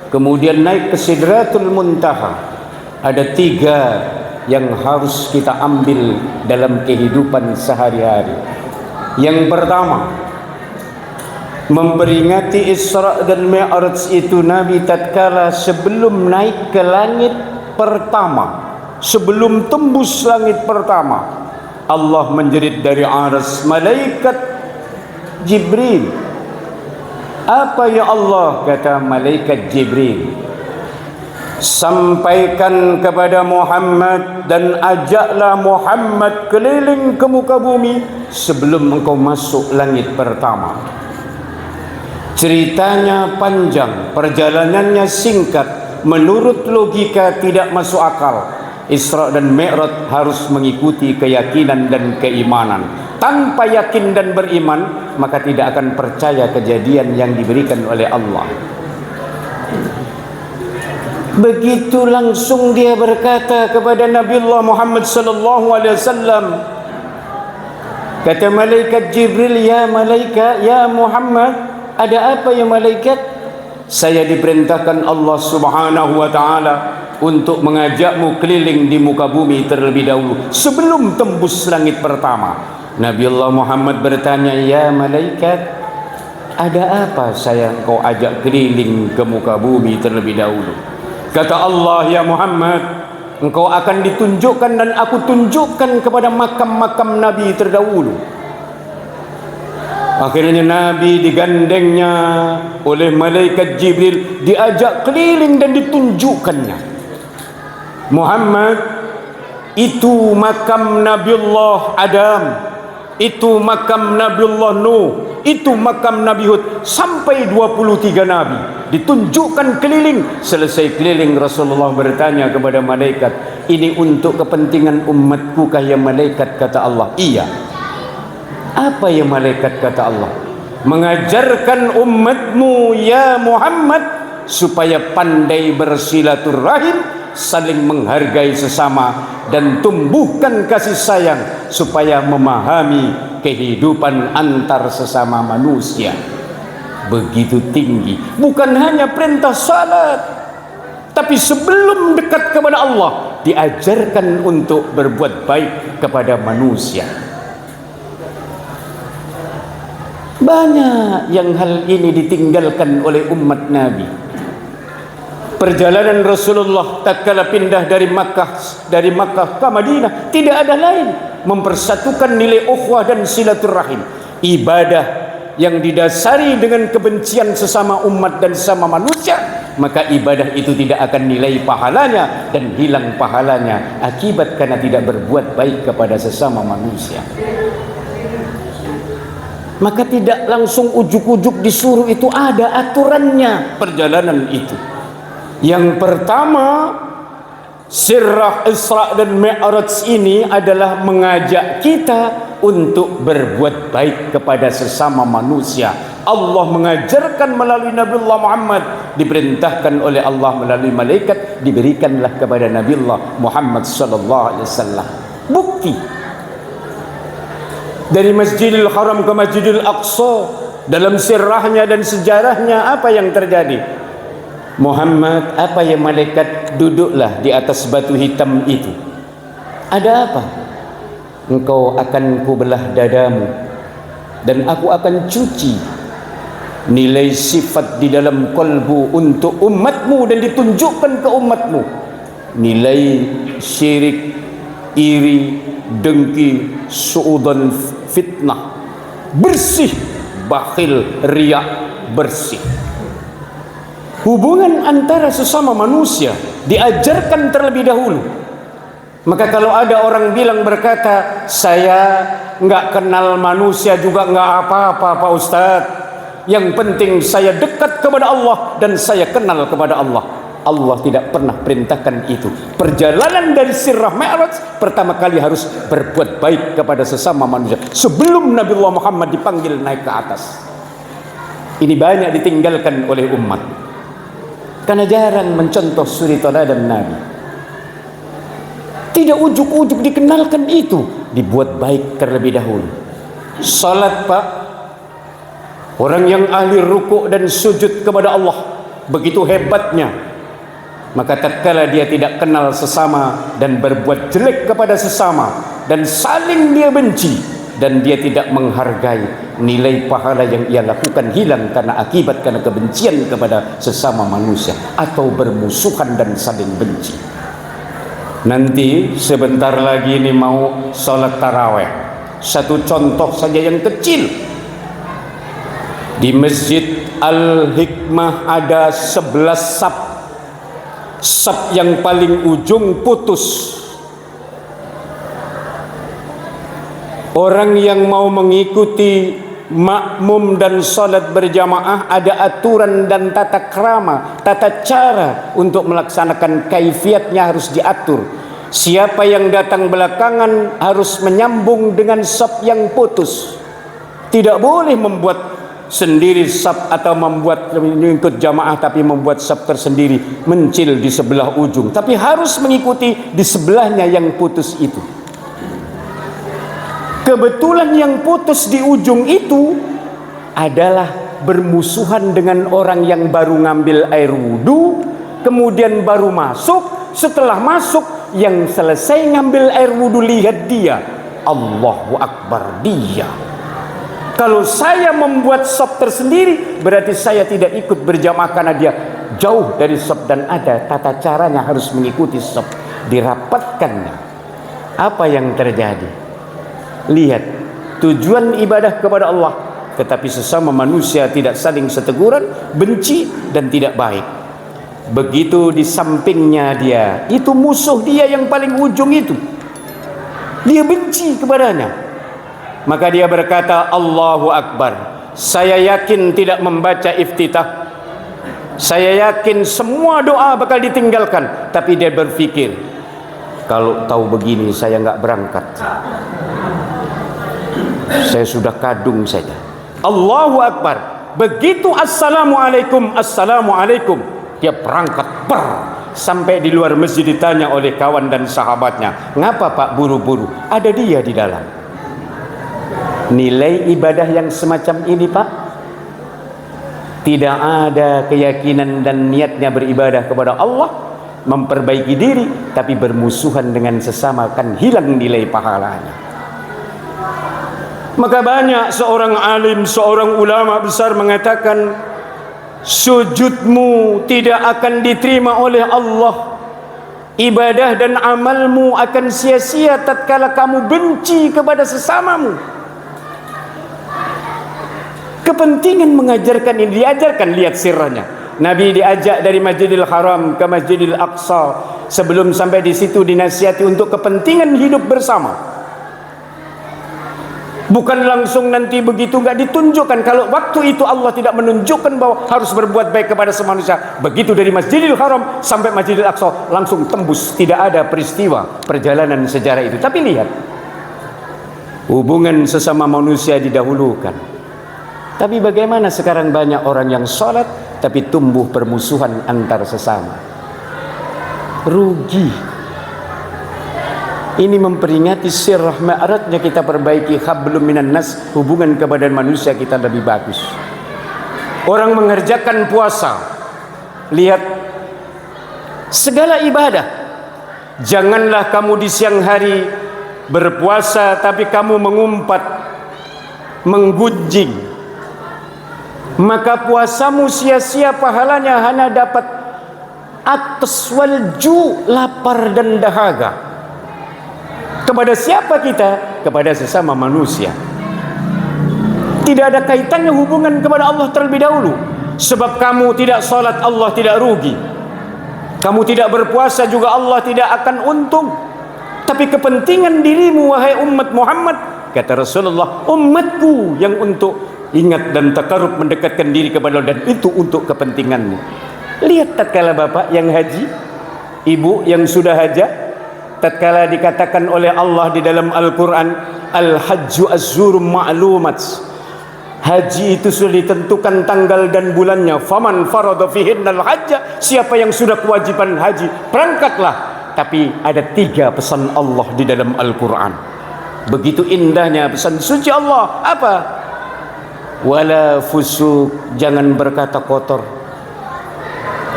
S6: kemudian naik ke Sidratul Muntaha. Ada 3 yang harus kita ambil dalam kehidupan sehari-hari. Yang pertama, memperingati Isra dan Mi'raj itu Nabi tatkala sebelum naik ke langit pertama, sebelum tembus langit pertama, Allah menjerit dari aras malaikat Jibril. Apa ya Allah, kata malaikat Jibril, sampaikan kepada Muhammad dan ajaklah Muhammad keliling ke muka bumi sebelum engkau masuk langit pertama. Ceritanya panjang, perjalanannya singkat, menurut logika tidak masuk akal. Isra dan Mi'raj harus mengikuti keyakinan dan keimanan. Tanpa yakin dan beriman, maka tidak akan percaya kejadian yang diberikan oleh Allah. Begitu langsung dia berkata kepada Nabiullah Muhammad sallallahu alaihi wasallam, kata malaikat Jibril, ya malaikat, ya Muhammad, ada apa ya malaikat? Saya diperintahkan Allah Subhanahu wa taala untuk mengajakmu keliling di muka bumi terlebih dahulu sebelum tembus langit pertama. Nabiullah Muhammad bertanya, ya malaikat, ada apa saya engkau ajak keliling ke muka bumi terlebih dahulu? Kata Allah, ya Muhammad, engkau akan ditunjukkan dan aku tunjukkan kepada makam-makam Nabi terdahulu. Akhirnya Nabi digandengnya oleh malaikat Jibril, diajak keliling dan ditunjukkannya. Muhammad, itu makam Nabiullah Adam, itu makam Nabiullah Nuh, itu makam Nabi Hud, sampai 23 Nabi ditunjukkan keliling. Selesai keliling, Rasulullah bertanya kepada malaikat, ini untuk kepentingan umatku kah ya malaikat? Kata Allah, iya. Apa ya malaikat? Kata Allah, mengajarkan umatmu ya Muhammad supaya pandai bersilaturahim, saling menghargai sesama, dan tumbuhkan kasih sayang supaya memahami kehidupan antar sesama manusia. Begitu tinggi, bukan hanya perintah salat, tapi sebelum dekat kepada Allah diajarkan untuk berbuat baik kepada manusia. Banyak yang hal ini ditinggalkan oleh umat Nabi. Perjalanan Rasulullah tatkala pindah dari Makkah ke Madinah tidak ada lain mempersatukan nilai ukhuwah dan silaturahim. Ibadah yang didasari dengan kebencian sesama umat dan sesama manusia, maka ibadah itu tidak akan nilai pahalanya dan hilang pahalanya akibat karena tidak berbuat baik kepada sesama manusia. Maka tidak langsung ujuk-ujuk disuruh, itu ada aturannya perjalanan itu. Yang pertama, sirrah Isra dan Mi'raj ini adalah mengajak kita untuk berbuat baik kepada sesama manusia. Allah mengajarkan melalui Nabiullah Muhammad, diperintahkan oleh Allah melalui malaikat, diberikanlah kepada Nabiullah Muhammad sallallahu alaihi wasallam. Bukti dari Masjidil Haram ke Masjidil Aqsa, dalam sirahnya dan sejarahnya apa yang terjadi? Muhammad, apa ya malaikat? Duduklah di atas batu hitam itu. Ada apa? Engkau akan kubelah dadamu dan aku akan cuci nilai sifat di dalam kalbu untuk umatmu dan ditunjukkan ke umatmu. Nilai syirik, iri, dengki, suudzon, fitnah bersih, bakhil, riak bersih. Hubungan antara sesama manusia diajarkan terlebih dahulu. Maka kalau ada orang bilang berkata, saya nggak kenal manusia juga nggak apa-apa Pak Ustadz, yang penting saya dekat kepada Allah dan saya kenal kepada Allah. Allah tidak pernah perintahkan itu. Perjalanan dari sirrah Mi'raj pertama kali harus berbuat baik kepada sesama manusia sebelum Nabiullah Muhammad dipanggil naik ke atas. Ini banyak ditinggalkan oleh umat karena jarang mencontoh suri teladan Nabi. Tidak ujuk-ujuk dikenalkan itu, dibuat baik terlebih dahulu. Salat Pak, orang yang ahli rukuk dan sujud kepada Allah begitu hebatnya, maka tatkala dia tidak kenal sesama dan berbuat jelek kepada sesama dan saling dia benci dan dia tidak menghargai, nilai pahala yang ia lakukan hilang karena kebencian kepada sesama manusia atau bermusuhan dan saling benci. Nanti sebentar lagi ini mau sholat taraweh. Satu contoh saja yang kecil, di Masjid Al-Hikmah ada 11 saf yang paling ujung putus. Orang yang mau mengikuti makmum dan salat berjamaah ada aturan dan tata krama, tata cara untuk melaksanakan, kaifiatnya harus diatur. Siapa yang datang belakangan harus menyambung dengan saf yang putus. Tidak boleh membuat sendiri saf atau membuat mengikut jamaah tapi membuat saf tersendiri mencil di sebelah ujung, tapi harus mengikuti di sebelahnya yang putus itu. Kebetulan yang putus di ujung itu adalah bermusuhan dengan orang yang baru ngambil air wudhu, kemudian baru masuk. Setelah masuk, yang selesai ngambil air wudhu, lihat dia, Allahu Akbar, dia. Kalau saya membuat saf tersendiri, berarti saya tidak ikut berjamaah karena dia jauh dari saf dan ada tata caranya harus mengikuti saf, dirapatkannya. Apa yang terjadi? Lihat, tujuan ibadah kepada Allah, tetapi sesama manusia tidak saling seteguran, benci dan tidak baik. Begitu di sampingnya dia, itu musuh dia yang paling ujung itu, dia benci kepadanya. Maka dia berkata, Allahu Akbar, saya yakin tidak membaca iftitah, saya yakin semua doa bakal ditinggalkan. Tapi dia berpikir, kalau tahu begini saya nggak berangkat, saya sudah kadung saja. Allahu Akbar. Begitu assalamualaikum, assalamualaikum, dia berangkat sampai di luar masjid. Ditanya oleh kawan dan sahabatnya, ngapa Pak buru-buru? Ada dia di dalam. Nilai ibadah yang semacam ini Pak, tidak ada keyakinan dan niatnya beribadah kepada Allah, memperbaiki diri, tapi bermusuhan dengan sesama, kan hilang nilai pahalanya. Maka banyak seorang alim, seorang ulama besar mengatakan, sujudmu tidak akan diterima oleh Allah, ibadah dan amalmu akan sia-sia tatkala kamu benci kepada sesamamu. Kepentingan mengajarkan ini diajarkan, lihat sirahnya. Nabi diajak dari Masjidil Haram ke Masjidil Aqsa. Sebelum sampai di situ dinasihati untuk kepentingan hidup bersama. Bukan langsung nanti begitu nggak ditunjukkan. Kalau waktu itu Allah tidak menunjukkan bahwa harus berbuat baik kepada semua manusia. Begitu dari Masjidil Haram sampai Masjidil Aqsa langsung tembus, tidak ada peristiwa perjalanan sejarah itu. Tapi lihat, hubungan sesama manusia didahulukan. Tapi bagaimana sekarang banyak orang yang sholat tapi tumbuh permusuhan antar sesama. Rugi. Ini memperingati sirah ma'aratnya kita perbaiki, hablum minan nas, hubungan kepada manusia kita lebih bagus. Orang mengerjakan puasa, lihat segala ibadah. Janganlah kamu di siang hari berpuasa tapi kamu mengumpat, menggunjing, maka puasamu sia-sia, pahalanya hanya dapat atas walju, lapar dan dahaga. Kepada siapa kita? Kepada sesama manusia. Tidak ada kaitannya hubungan kepada Allah terlebih dahulu. Sebab kamu tidak sholat, Allah tidak rugi. Kamu tidak berpuasa juga Allah tidak akan untung. Tapi kepentingan dirimu wahai umat Muhammad, kata Rasulullah, umatku yang untuk ingat dan takarub mendekatkan diri kepada Allah, dan itu untuk kepentinganmu. Lihat tatkala bapak yang haji, ibu yang sudah hajah, tatkala dikatakan oleh Allah di dalam Al-Quran, Al-Hajju Az-Zurum Ma'lumat, haji itu sudah ditentukan tanggal dan bulannya. Faman farada fihinnal hajja, siapa yang sudah kewajiban haji, berangkatlah. Tapi ada 3 pesan Allah di dalam Al-Quran. Begitu indahnya pesan suci Allah. Apa? Wala fusuk, jangan berkata kotor.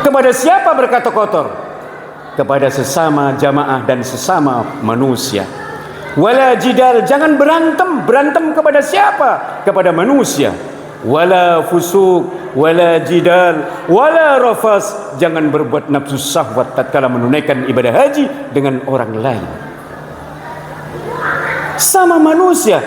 S6: Kepada siapa berkata kotor? Kepada sesama jamaah dan sesama manusia. Wala jidal, jangan berantem kepada siapa? Kepada manusia. Wala fusuk, wala jidal, wala rafas, jangan berbuat nafsu syahwat tatkala menunaikan ibadah haji dengan orang lain. Sama manusia.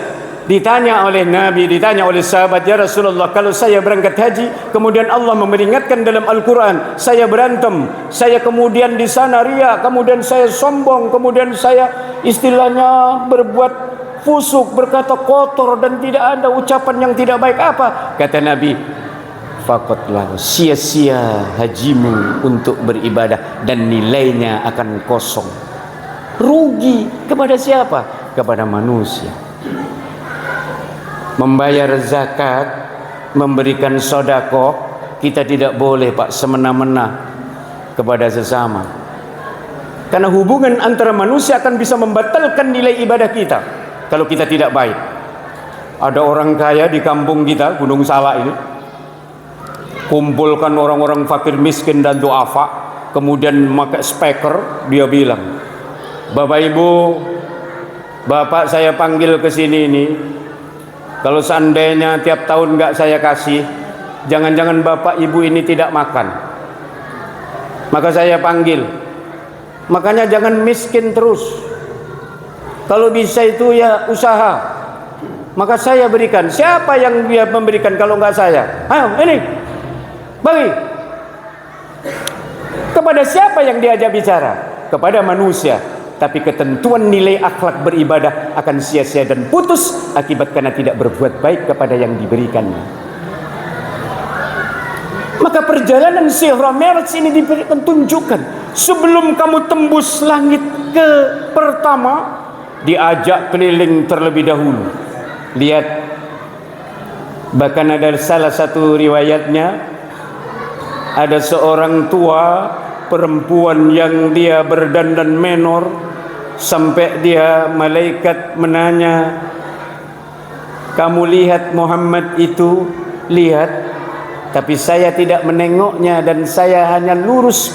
S6: Ditanya oleh Nabi, ditanya oleh sahabat, ya Rasulullah, kalau saya berangkat haji, kemudian Allah memperingatkan dalam Al-Quran, saya berantem, saya kemudian di sana ria, kemudian saya sombong, kemudian saya istilahnya berbuat fusuk, berkata kotor dan tidak ada ucapan yang tidak baik apa? Kata Nabi, faqatlah, sia-sia hajimu untuk beribadah dan nilainya akan kosong. Rugi kepada siapa? Kepada manusia. Membayar zakat, memberikan sedekah, kita tidak boleh Pak semena-mena kepada sesama. Karena hubungan antara manusia akan bisa membatalkan nilai ibadah kita kalau kita tidak baik. Ada orang kaya di kampung kita, Gunung Salak ini, kumpulkan orang-orang fakir miskin dan duafa, kemudian pakai speaker, dia bilang, Bapak Ibu, Bapak saya panggil ke sini ini, kalau seandainya tiap tahun nggak saya kasih, jangan-jangan Bapak Ibu ini tidak makan, maka saya panggil. Makanya jangan miskin terus. Kalau bisa itu ya usaha, maka saya berikan. Siapa yang dia memberikan kalau nggak saya? Ayo ini bagi. Kepada siapa yang diajak bicara? Kepada manusia. Tapi ketentuan nilai akhlak beribadah akan sia-sia dan putus akibat karena tidak berbuat baik kepada yang diberikannya. Maka perjalanan Isra Mi'raj ini diberikan tunjukkan. Sebelum kamu tembus langit ke pertama, diajak keliling terlebih dahulu. Lihat, bahkan ada salah satu riwayatnya, ada seorang tua perempuan yang dia berdandan menor, sampai dia malaikat menanya, kamu lihat Muhammad itu? Lihat, tapi saya tidak menengoknya dan saya hanya lurus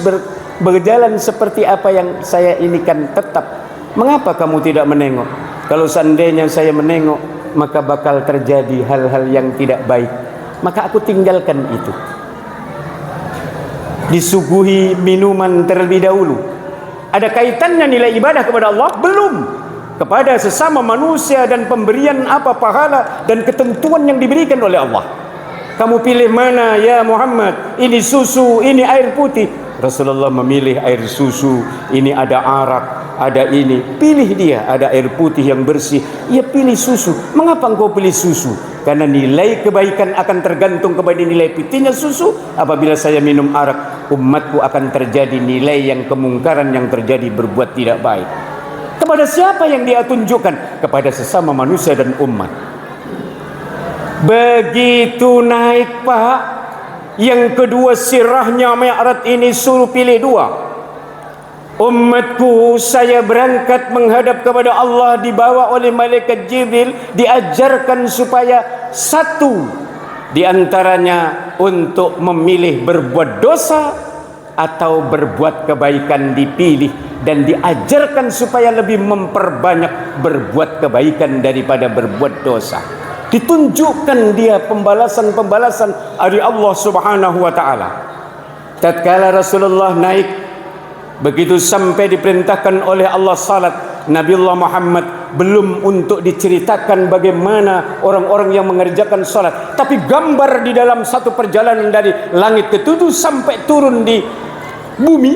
S6: berjalan seperti apa yang saya inikan tetap. Mengapa kamu tidak menengok? Kalau seandainya saya menengok, maka bakal terjadi hal-hal yang tidak baik. Maka aku tinggalkan itu. Disuguhi minuman terlebih dahulu. Ada kaitannya nilai ibadah kepada Allah? Belum. Kepada sesama manusia dan pemberian apa pahala dan ketentuan yang diberikan oleh Allah. Kamu pilih mana ya Muhammad? Ini susu, ini air putih. Rasulullah memilih air susu. Ini ada arak, ada ini. Pilih dia, ada air putih yang bersih. Ia pilih susu. Mengapa engkau pilih susu? Karena nilai kebaikan akan tergantung kepada nilai putihnya susu. Apabila saya minum arak, umatku akan terjadi nilai yang kemungkaran yang terjadi berbuat tidak baik. Kepada siapa yang dia tunjukkan? Kepada sesama manusia dan umat. Begitu naik Pak, yang kedua sirahnya Mi'raj ini suruh pilih dua. Umatku, saya berangkat menghadap kepada Allah, dibawa oleh malaikat Jibril, diajarkan supaya satu di antaranya untuk memilih berbuat dosa atau berbuat kebaikan dipilih, dan diajarkan supaya lebih memperbanyak berbuat kebaikan daripada berbuat dosa. Ditunjukkan dia pembalasan-pembalasan dari Allah Subhanahu wa taala. Tatkala Rasulullah naik, begitu sampai diperintahkan oleh Allah salat, Nabiullah Muhammad belum untuk diceritakan bagaimana orang-orang yang mengerjakan salat, tapi gambar di dalam satu perjalanan dari langit ke-7 sampai turun di bumi,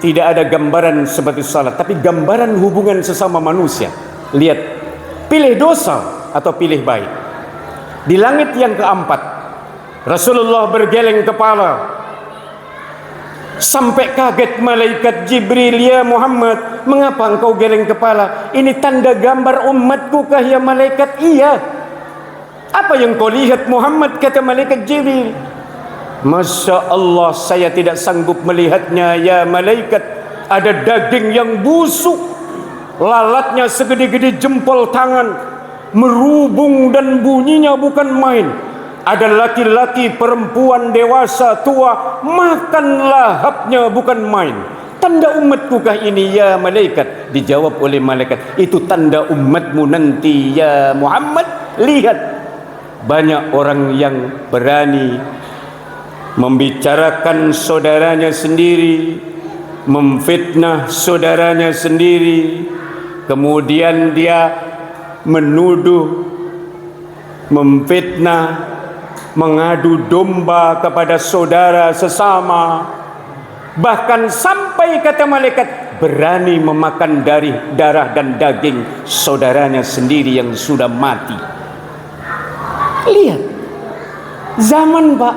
S6: tidak ada gambaran seperti salat, tapi gambaran hubungan sesama manusia. Lihat, pilih dosa atau pilih baik. Di langit yang keempat, Rasulullah bergeleng kepala sampai kaget malaikat Jibril, ya Muhammad, mengapa engkau geleng kepala? Ini tanda gambar umatku kah ya malaikat? Iya. Apa yang kau lihat Muhammad? Kata malaikat Jibril, Masya Allah, saya tidak sanggup melihatnya ya malaikat. Ada daging yang busuk, lalatnya segede-gede jempol tangan, merubung dan bunyinya bukan main. Ada laki-laki, perempuan, dewasa, tua, makan lahapnya bukan main. Tanda umatku kah ini ya malaikat? Dijawab oleh malaikat, itu tanda umatmu nanti ya Muhammad. Lihat, banyak orang yang berani membicarakan saudaranya sendiri, memfitnah saudaranya sendiri, kemudian dia menuduh, memfitnah, mengadu domba kepada saudara sesama. Bahkan sampai kata malaikat, berani memakan darah dan daging saudaranya sendiri yang sudah mati. Lihat, zaman Pak,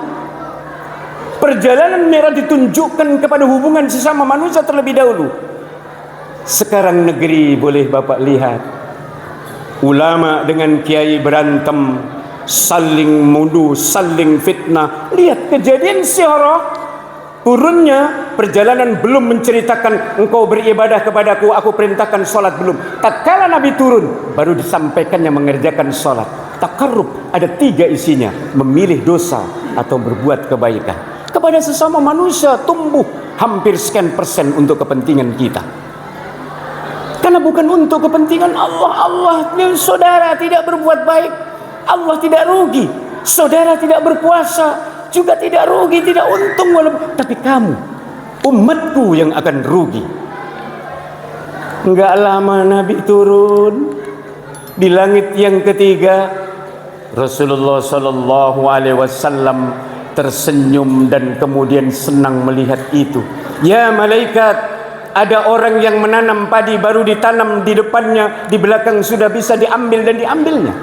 S6: perjalanan merah ditunjukkan kepada hubungan sesama manusia terlebih dahulu. Sekarang negeri boleh Bapak lihat, ulama dengan kiai berantem, saling nuduh, saling fitnah. Lihat kejadian Syarah, turunnya perjalanan belum menceritakan engkau beribadah kepadaku, aku perintahkan sholat belum. Tatkala Nabi turun, baru disampaikannya mengerjakan sholat. Takarrub ada 3 isinya, memilih dosa atau berbuat kebaikan. Kepada sesama manusia tumbuh hampir sekian persen untuk kepentingan kita. Karena bukan untuk kepentingan Allah. Saudara tidak berbuat baik, Allah tidak rugi. Saudara tidak berpuasa, juga tidak rugi, tidak untung. Tapi kamu, umatku yang akan rugi. Enggak lama Nabi turun di langit yang ketiga. Rasulullah Sallallahu Alaihi Wasallam tersenyum dan kemudian senang melihat itu. Ya malaikat, ada orang yang menanam padi baru ditanam di depannya, di belakang sudah bisa diambil dan diambilnya.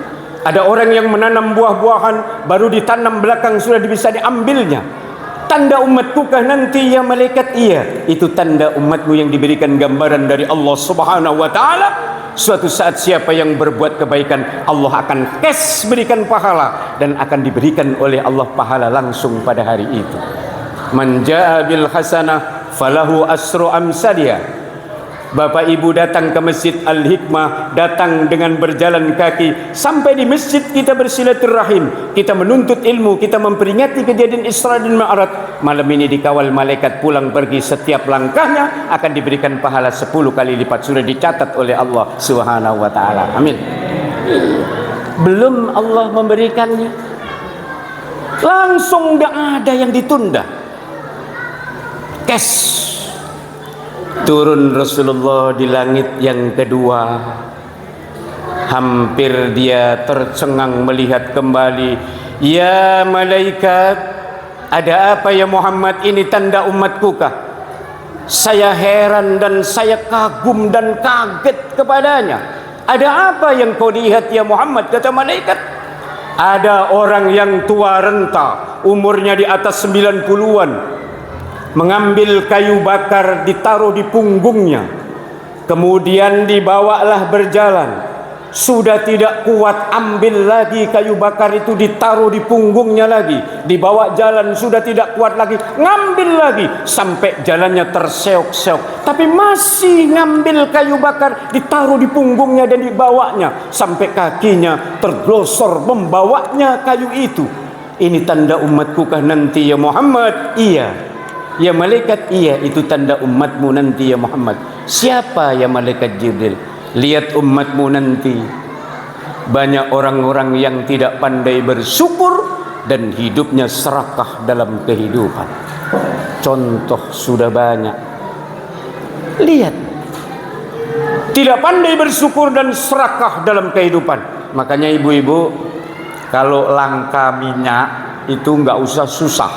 S6: Ada orang yang menanam buah-buahan baru ditanam belakang sudah bisa diambilnya. Tanda umatku kah nanti ya malaikat? Iya, itu tanda umatmu yang diberikan gambaran dari Allah Subhanahu wa taala. Suatu saat siapa yang berbuat kebaikan, Allah akan berikan pahala dan akan diberikan oleh Allah pahala langsung pada hari itu. Man jaa bil hasanah falahu asru amsaliyah. Bapak Ibu datang ke Masjid Al-Hikmah, datang dengan berjalan kaki sampai di masjid, kita bersilaturahim, kita menuntut ilmu, kita memperingati kejadian Isra dan Mi'raj. Malam ini dikawal malaikat pulang pergi, setiap langkahnya akan diberikan pahala 10 kali lipat, sudah dicatat oleh Allah Subhanahu wa taala. Amin. Belum Allah memberikannya, langsung tidak ada yang ditunda. Turun Rasulullah di langit yang kedua, hampir dia tercengang melihat kembali. Ya malaikat, ada apa ya Muhammad, ini tanda umatku kah? Saya heran dan saya kagum dan kaget kepadanya. Ada apa yang kau lihat ya Muhammad? Kata malaikat, ada orang yang tua renta, umurnya di atas 90-an, mengambil kayu bakar ditaruh di punggungnya, kemudian dibawalah berjalan. Sudah tidak kuat, ambil lagi kayu bakar itu, ditaruh di punggungnya lagi, dibawa jalan. Sudah tidak kuat lagi, ngambil lagi sampai jalannya terseok-seok, tapi masih ngambil kayu bakar, ditaruh di punggungnya dan dibawanya sampai kakinya terglosor membawanya kayu itu. Ini tanda umatku kah nanti ya Muhammad? Iya. Ya malaikat, iya, itu tanda umatmu nanti ya Muhammad. Siapa ya malaikat Jibril? Lihat umatmu nanti, banyak orang-orang yang tidak pandai bersyukur dan hidupnya serakah dalam kehidupan. Contoh sudah banyak. Lihat, tidak pandai bersyukur dan serakah dalam kehidupan. Makanya ibu-ibu, kalau langka minyak itu nggak usah susah.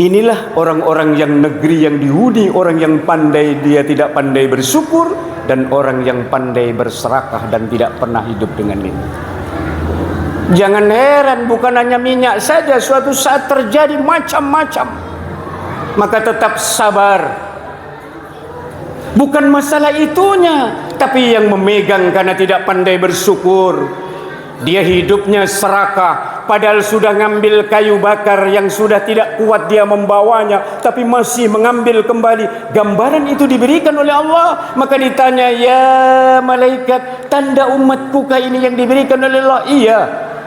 S6: Inilah orang-orang yang negeri yang dihuni, orang yang pandai, dia tidak pandai bersyukur, dan orang yang pandai berserakah dan tidak pernah hidup dengan ini. Jangan heran, bukan hanya minyak saja, suatu saat terjadi macam-macam. Maka tetap sabar. Bukan masalah itunya, tapi yang memegang karena tidak pandai bersyukur, dia hidupnya serakah. Padahal sudah ngambil kayu bakar yang sudah tidak kuat dia membawanya, tapi masih mengambil kembali. Gambaran itu diberikan oleh Allah. Maka ditanya, ya malaikat, tanda umatku kah ini yang diberikan oleh Allah? Iya.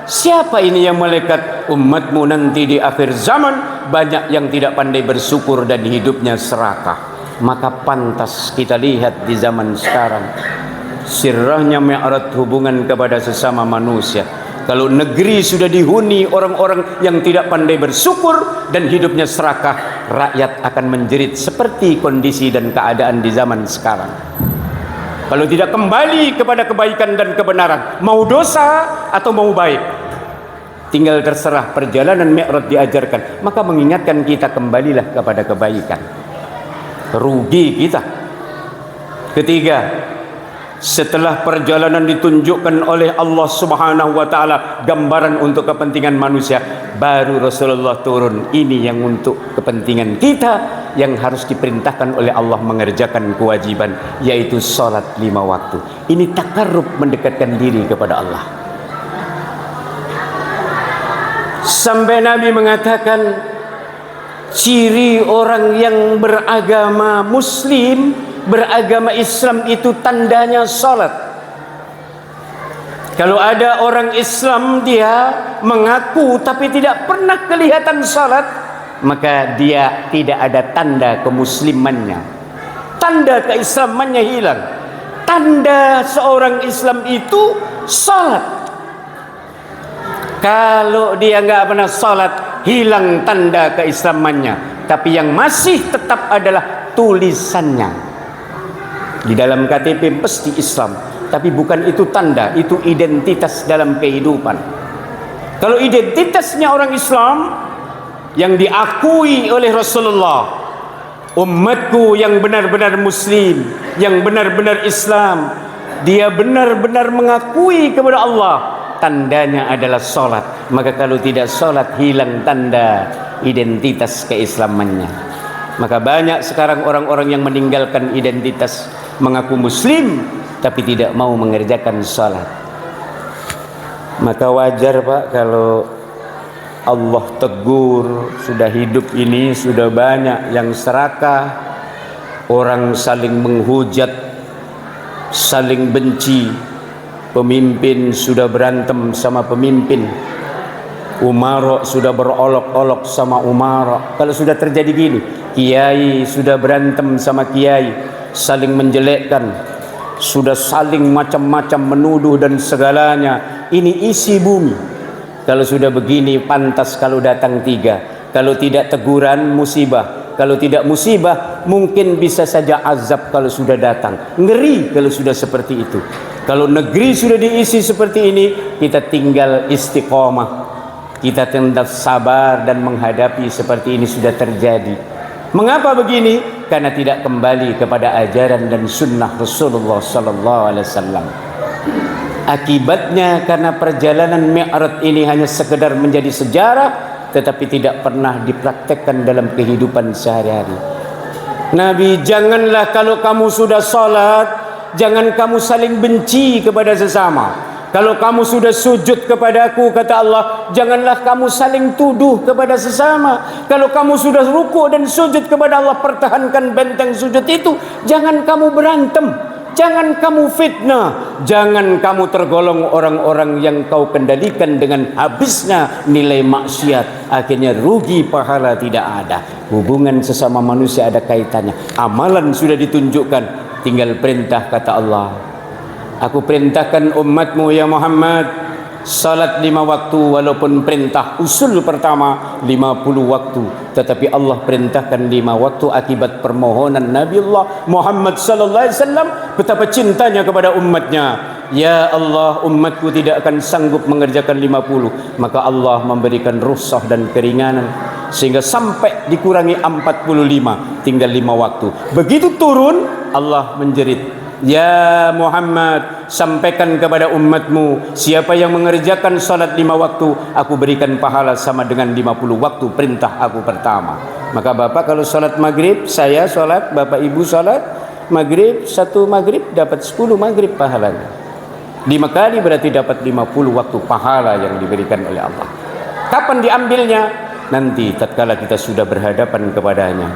S6: Siapa ini yang malaikat? Umatmu nanti di akhir zaman banyak yang tidak pandai bersyukur dan hidupnya serakah. Maka pantas kita lihat di zaman sekarang, sirrahnya Mi'raj, hubungan kepada sesama manusia. Kalau negeri sudah dihuni orang-orang yang tidak pandai bersyukur dan hidupnya serakah, rakyat akan menjerit seperti kondisi dan keadaan di zaman sekarang. Kalau tidak kembali kepada kebaikan dan kebenaran, mau dosa atau mau baik, tinggal terserah. Perjalanan Mi'raj diajarkan, maka mengingatkan kita, kembalilah kepada kebaikan. rugi kita. Ketiga, setelah perjalanan ditunjukkan oleh Allah Subhanahu wa taala gambaran untuk kepentingan manusia, baru Rasulullah turun. Ini yang untuk kepentingan kita, yang harus diperintahkan oleh Allah mengerjakan kewajiban, yaitu salat 5 waktu. Ini takarrub, mendekatkan diri kepada Allah. Sampai Nabi mengatakan ciri orang yang beragama Muslim, beragama Islam itu tandanya salat. Kalau ada orang Islam dia mengaku tapi tidak pernah kelihatan salat, maka dia tidak ada tanda kemuslimannya, tanda keislamannya hilang. Tanda seorang Islam itu salat. Kalau dia nggak pernah salat, hilang tanda keislamannya. Tapi yang masih tetap adalah tulisannya. Di dalam KTP pasti Islam, tapi bukan itu tanda, itu identitas dalam kehidupan. Kalau identitasnya orang Islam yang diakui oleh Rasulullah, umatku yang benar-benar Muslim, yang benar-benar Islam, dia benar-benar mengakui kepada Allah, tandanya adalah salat. Maka kalau tidak salat, hilang tanda identitas keislamannya. Maka banyak sekarang orang-orang yang meninggalkan identitas, mengaku Muslim tapi tidak mau mengerjakan salat. Maka wajar Pak kalau Allah tegur. Sudah hidup ini sudah banyak yang serakah, orang saling menghujat, saling benci, pemimpin sudah berantem sama pemimpin, umara sudah berolok-olok sama umara. Kalau sudah terjadi gini, kiai sudah berantem sama kiai, saling menjelekkan, sudah saling macam-macam menuduh dan segalanya. Ini isi bumi. Kalau sudah begini, pantas kalau datang 3. Kalau tidak teguran, musibah. Kalau tidak musibah, mungkin bisa saja azab kalau sudah datang. Ngeri kalau sudah seperti itu. Kalau negeri sudah diisi seperti ini, kita tinggal istiqomah, kita tetap sabar dan menghadapi seperti ini sudah terjadi. Mengapa begini? Karena tidak kembali kepada ajaran dan sunnah Rasulullah sallallahu alaihi wasallam. Akibatnya karena perjalanan Mi'raj ini hanya sekedar menjadi sejarah, tetapi tidak pernah dipraktekkan dalam kehidupan sehari-hari. Nabi, janganlah kalau kamu sudah salat, jangan kamu saling benci kepada sesama. Kalau kamu sudah sujud kepadaku, kata Allah, janganlah kamu saling tuduh kepada sesama. Kalau kamu sudah ruku dan sujud kepada Allah, pertahankan benteng sujud itu. Jangan kamu berantem, jangan kamu fitnah, jangan kamu tergolong orang-orang yang kau kendalikan dengan habisnya nilai maksiat. Akhirnya rugi, pahala tidak ada. Hubungan sesama manusia ada kaitannya. Amalan sudah ditunjukkan, tinggal perintah, kata Allah. Aku perintahkan umatmu ya Muhammad, salat 5 waktu, walaupun perintah usul pertama 50 waktu, tetapi Allah perintahkan 5 waktu akibat permohonan Nabi Allah Muhammad sallallahu alaihi wasallam, betapa cintanya kepada umatnya. Ya Allah, umatku tidak akan sanggup mengerjakan 50, maka Allah memberikan rukhsah dan keringanan sehingga sampai dikurangi 45, tinggal 5 waktu. Begitu turun, Allah menjerit, ya Muhammad, sampaikan kepada umatmu, siapa yang mengerjakan salat 5 waktu, aku berikan pahala sama dengan 50 waktu perintah aku pertama. Maka Bapak kalau salat maghrib, saya salat, Bapak Ibu salat maghrib, 1 maghrib dapat 10 maghrib pahalanya. 5 kali berarti dapat 50 waktu pahala yang diberikan oleh Allah. Kapan diambilnya? Nanti tatkala kita sudah berhadapan kepadanya.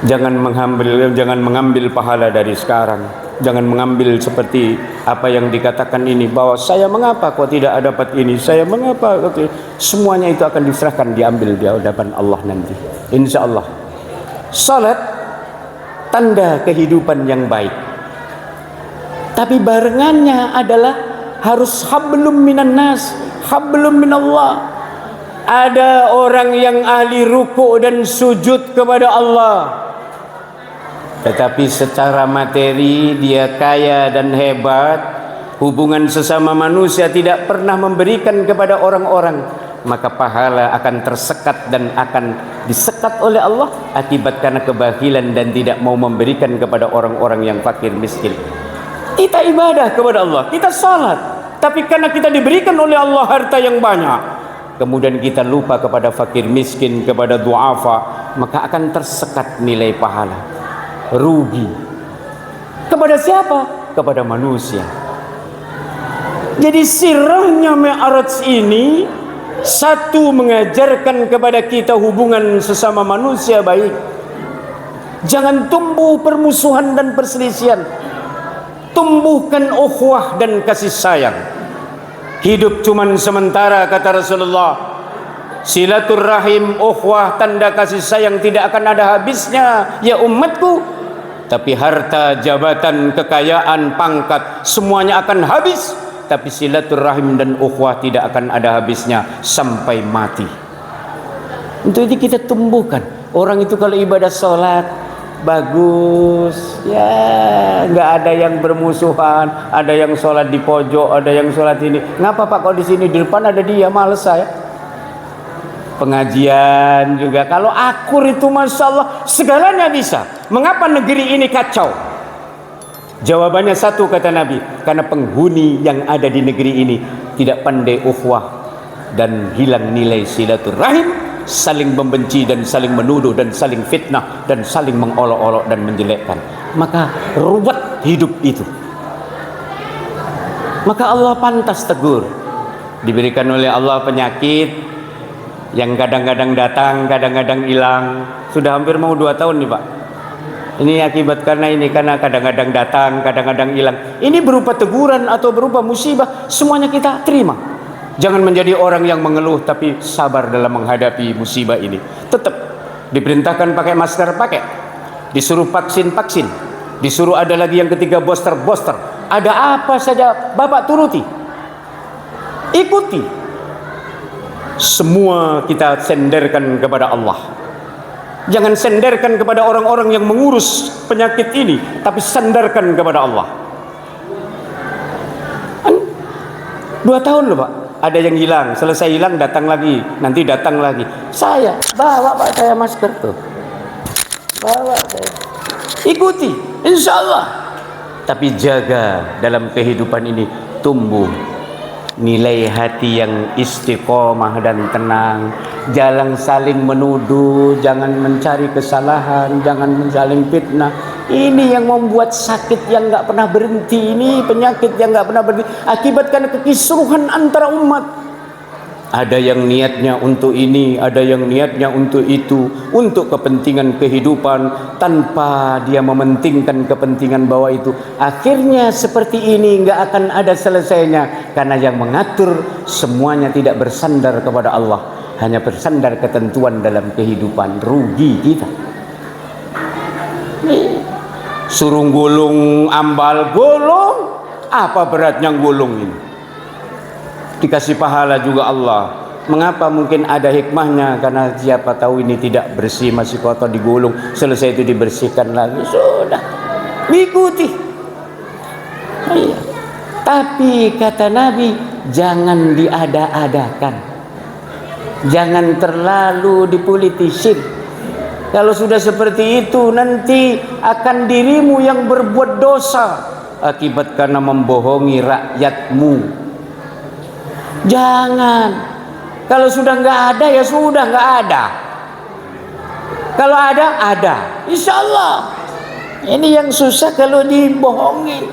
S6: Jangan mengambil pahala dari sekarang. Jangan mengambil seperti apa yang dikatakan ini, bahwa saya mengapa kok tidak dapat ini, saya mengapa kok. Semuanya itu akan diserahkan, diambil di hadapan Allah nanti, insya Allah. Salat tanda kehidupan yang baik, tapi barengannya adalah harus hablum minan nas, hablum minallah. Ada orang yang ahli ruku' dan sujud kepada Allah, tetapi secara materi dia kaya dan hebat, hubungan sesama manusia tidak pernah memberikan kepada orang-orang. maka pahala akan tersekat dan akan disekat oleh Allah akibat karena kebakilan dan tidak mau memberikan kepada orang-orang yang fakir miskin. Kita ibadah kepada Allah, kita salat, tapi karena kita diberikan oleh Allah harta yang banyak, kemudian kita lupa kepada fakir miskin, kepada duafa, maka akan tersekat nilai pahala. Rugi. Kepada siapa? Kepada manusia. Jadi sirahnya Mi'raj ini, satu, mengajarkan kepada kita hubungan sesama manusia baik. Jangan tumbuh permusuhan dan perselisihan. Tumbuhkan ukhuwah dan kasih sayang. Hidup cuman sementara, kata Rasulullah. Silaturrahim, ukhuwah, tanda kasih sayang tidak akan ada habisnya, ya umatku. Tapi harta, jabatan, kekayaan, pangkat, semuanya akan habis. Tapi silaturrahim dan ukhuwah tidak akan ada habisnya sampai mati. Untuk itu kita tumbuhkan. Orang itu kalau ibadah sholat bagus, ya nggak ada yang bermusuhan, ada yang sholat di pojok, ada yang sholat ini. Ngapa Pak kalau di sini di depan ada dia, males saya. Pengajian juga kalau akur itu masya Allah segalanya bisa. Mengapa negeri ini kacau? Jawabannya satu, kata Nabi, karena penghuni yang ada di negeri ini tidak pandai ukhuwah dan hilang nilai silaturahim, saling membenci dan saling menuduh dan saling fitnah dan saling mengolok-olok dan menjelekkan. Maka ruwet hidup itu. Maka Allah pantas tegur. Diberikan oleh Allah penyakit yang kadang-kadang datang, kadang-kadang hilang. Sudah hampir mau 2 tahun nih Pak. Ini akibat karena kadang-kadang datang, kadang-kadang hilang. Ini berupa teguran atau berupa musibah, semuanya kita terima. Jangan menjadi orang yang mengeluh tapi sabar dalam menghadapi musibah ini. Tetap diperintahkan pakai masker, pakai. Disuruh vaksin, disuruh ada lagi yang ketiga booster. Ada apa saja Bapak turuti, ikuti. Semua kita senderkan kepada Allah. Jangan senderkan kepada orang-orang yang mengurus penyakit ini, tapi sandarkan kepada Allah. 2 tahun loh Pak, ada yang hilang, selesai hilang datang lagi, nanti datang lagi. Saya bawa Pak, saya masker tuh, bawa saya. Ikuti, insya Allah. Tapi jaga dalam kehidupan ini tumbuh nilai hati yang istiqomah dan tenang. Jangan saling menuduh, jangan mencari kesalahan, jangan saling fitnah. Ini yang membuat sakit yang nggak pernah berhenti. Ini penyakit yang nggak pernah berhenti akibat karena kekisruhan antara umat. Ada yang niatnya untuk ini, ada yang niatnya untuk itu, untuk kepentingan kehidupan tanpa dia mementingkan kepentingan bawah itu. Akhirnya seperti ini nggak akan ada selesainya karena yang mengatur semuanya tidak bersandar kepada Allah, hanya bersandar ketentuan dalam kehidupan. Rugi kita. Suruh gulung ambal, gulung. Apa beratnya gulung ini? Dikasih pahala juga Allah. Mengapa? Mungkin ada hikmahnya, karena siapa tahu ini tidak bersih, masih kotor, digulung, selesai itu dibersihkan lagi, sudah diikuti. Iya. Tapi kata Nabi, jangan diada-adakan, jangan terlalu dipolitisir. Kalau sudah seperti itu nanti akan dirimu yang berbuat dosa akibat karena membohongi rakyatmu. Jangan. Kalau sudah nggak ada ya sudah nggak ada. Kalau ada. Insya Allah. Ini yang susah kalau dibohongi.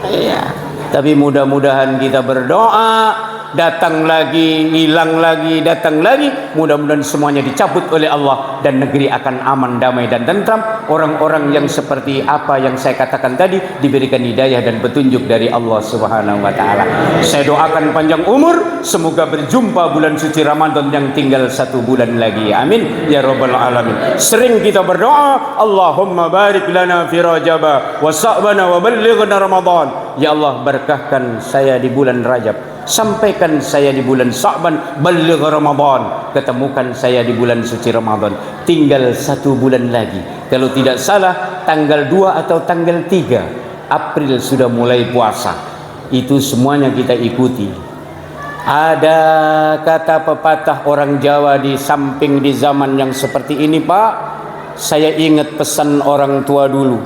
S6: Iya. Tapi mudah-mudahan kita berdoa. Datang lagi, hilang lagi, datang lagi. Mudah-mudahan semuanya dicabut oleh Allah dan negeri akan aman, damai dan tentram. Orang-orang yang seperti apa yang saya katakan tadi diberikan hidayah dan petunjuk dari Allah Subhanahu wa taala. Saya doakan panjang umur, semoga berjumpa bulan suci Ramadan yang tinggal 1 bulan lagi. Amin ya rabbal alamin. Sering kita berdoa, Allahumma barik lana fi Rajab wa sa'bana wa ballighna Ramadan. Ya Allah, berkahkan saya di bulan Rajab, sampaikan saya di bulan Sa'ban, baligh Ramadan, ketemukan saya di bulan suci Ramadan. Tinggal 1 bulan lagi. Kalau tidak salah tanggal 2 atau tanggal 3 April sudah mulai puasa. Itu semuanya kita ikuti. Ada kata pepatah orang Jawa di samping di zaman yang seperti ini, Pak, saya ingat pesan orang tua dulu.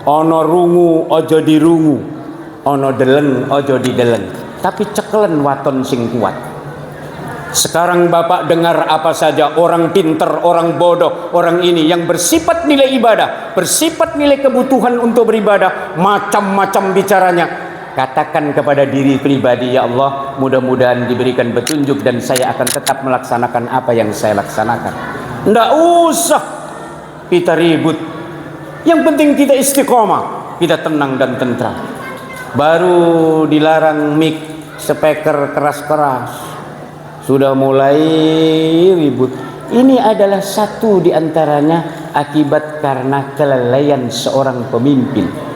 S6: Ono rungu ojo dirungu, ono deleng ojo dideleng, tapi cekelen waton sing kuat. Sekarang Bapak dengar apa saja, orang pinter, orang bodoh, orang ini yang bersifat nilai ibadah, bersifat nilai kebutuhan untuk beribadah, macam-macam bicaranya. Katakan kepada diri pribadi, ya Allah, mudah-mudahan diberikan petunjuk dan saya akan tetap melaksanakan apa yang saya laksanakan. Nggak usah kita ribut. Yang penting kita istiqomah, kita tenang dan tentram. Baru dilarang mic, speaker keras-keras, sudah mulai ribut. Ini adalah satu di antaranya akibat karena kelalaian seorang pemimpin.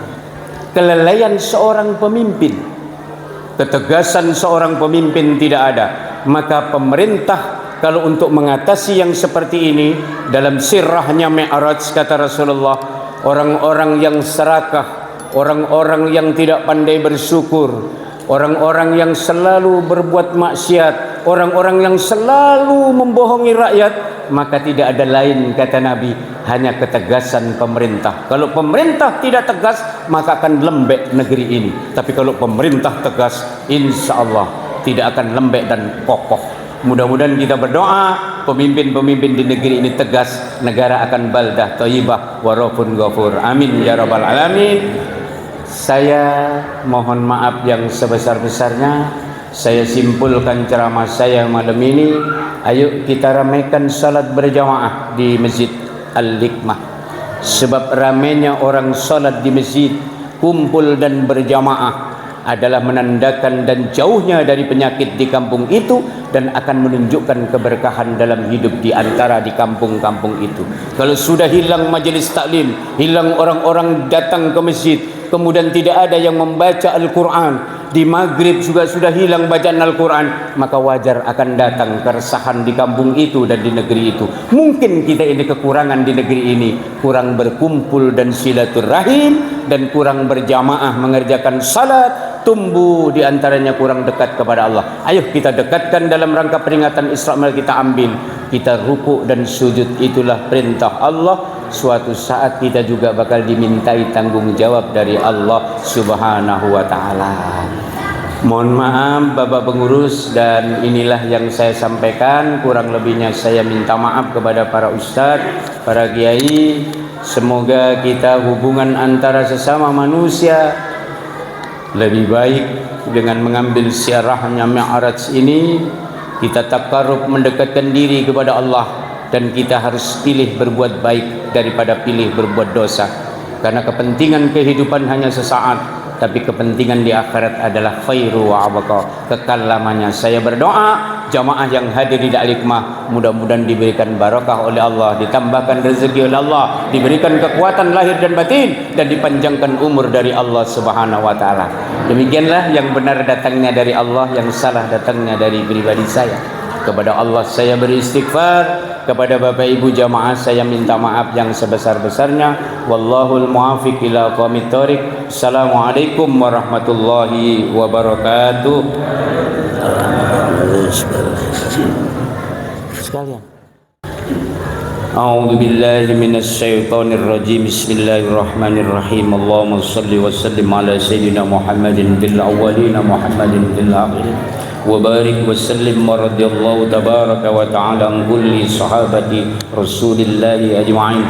S6: Kelalaian seorang pemimpin, ketegasan seorang pemimpin tidak ada. Maka pemerintah kalau untuk mengatasi yang seperti ini, dalam sirahnya Mi'raj kata Rasulullah, orang-orang yang serakah, orang-orang yang tidak pandai bersyukur, orang-orang yang selalu berbuat maksiat, orang-orang yang selalu membohongi rakyat, maka tidak ada lain kata Nabi, hanya ketegasan pemerintah. Kalau pemerintah tidak tegas, maka akan lembek negeri ini. Tapi kalau pemerintah tegas, insya Allah tidak akan lembek dan kokoh. Mudah-mudahan kita berdoa pemimpin-pemimpin di negeri ini tegas, negara akan baldah thayyibah wa rabbun ghafur. Amin ya rabbal alamin. Saya mohon maaf yang sebesar-besarnya. Saya simpulkan ceramah saya malam ini. Ayo kita ramaikan salat berjamaah di Masjid Al-Hikmah. Sebab ramainya orang salat di masjid, kumpul dan berjamaah adalah menandakan dan jauhnya dari penyakit di kampung itu, dan akan menunjukkan keberkahan dalam hidup di antara di kampung-kampung itu. Kalau sudah hilang majelis taklim, hilang orang-orang datang ke masjid, kemudian tidak ada yang membaca Al-Quran, di maghrib juga sudah hilang bacaan Al-Quran, maka wajar akan datang keresahan di kampung itu dan di negeri itu. Mungkin kita ini kekurangan di negeri ini, kurang berkumpul dan silaturahim, dan kurang berjamaah mengerjakan salat, tumbuh di antaranya kurang dekat kepada Allah. Ayo kita dekatkan dalam rangka peringatan Isra Mi'raj, kita ambil, kita rukuk dan sujud, itulah perintah Allah. Suatu saat kita juga bakal dimintai tanggung jawab dari Allah Subhanahu wa ta'ala. Mohon maaf Bapak pengurus, dan inilah yang saya sampaikan. Kurang lebihnya saya minta maaf kepada para ustadz, para kiai. Semoga kita hubungan antara sesama manusia lebih baik dengan mengambil siarahnya Mi'raj ini. Kita takarrub, mendekatkan diri kepada Allah, dan kita harus pilih berbuat baik daripada pilih berbuat dosa. Karena kepentingan kehidupan hanya sesaat, tapi kepentingan di akhirat adalah khairu wa abqa, kekal lamanya. Saya berdoa jamaah yang hadir di Al-Hikmah mudah-mudahan diberikan barakah oleh Allah, ditambahkan rezeki oleh Allah, diberikan kekuatan lahir dan batin, dan dipanjangkan umur dari Allah Subhanahu wa taala. Demikianlah yang benar datangnya dari Allah, yang salah datangnya dari pribadi saya. Kepada Allah saya beristighfar, kepada Bapak Ibu jamaah saya minta maaf yang sebesar-besarnya. Wallahul muwaffiq ila aqwamit thoriq. Assalamualaikum warahmatullahi wabarakatuh. Sekalian. A'udzu billahi minasy syaithanir rajim. Bismillahirrahmanirrahim. Allahumma shalli wa sallim ala sayyidina Muhammadin fil awwalin Muhammadin fil akhirin. وبارك وسلم ورضي الله تبارك وتعالى عن كل صحابة رسول الله أجمعين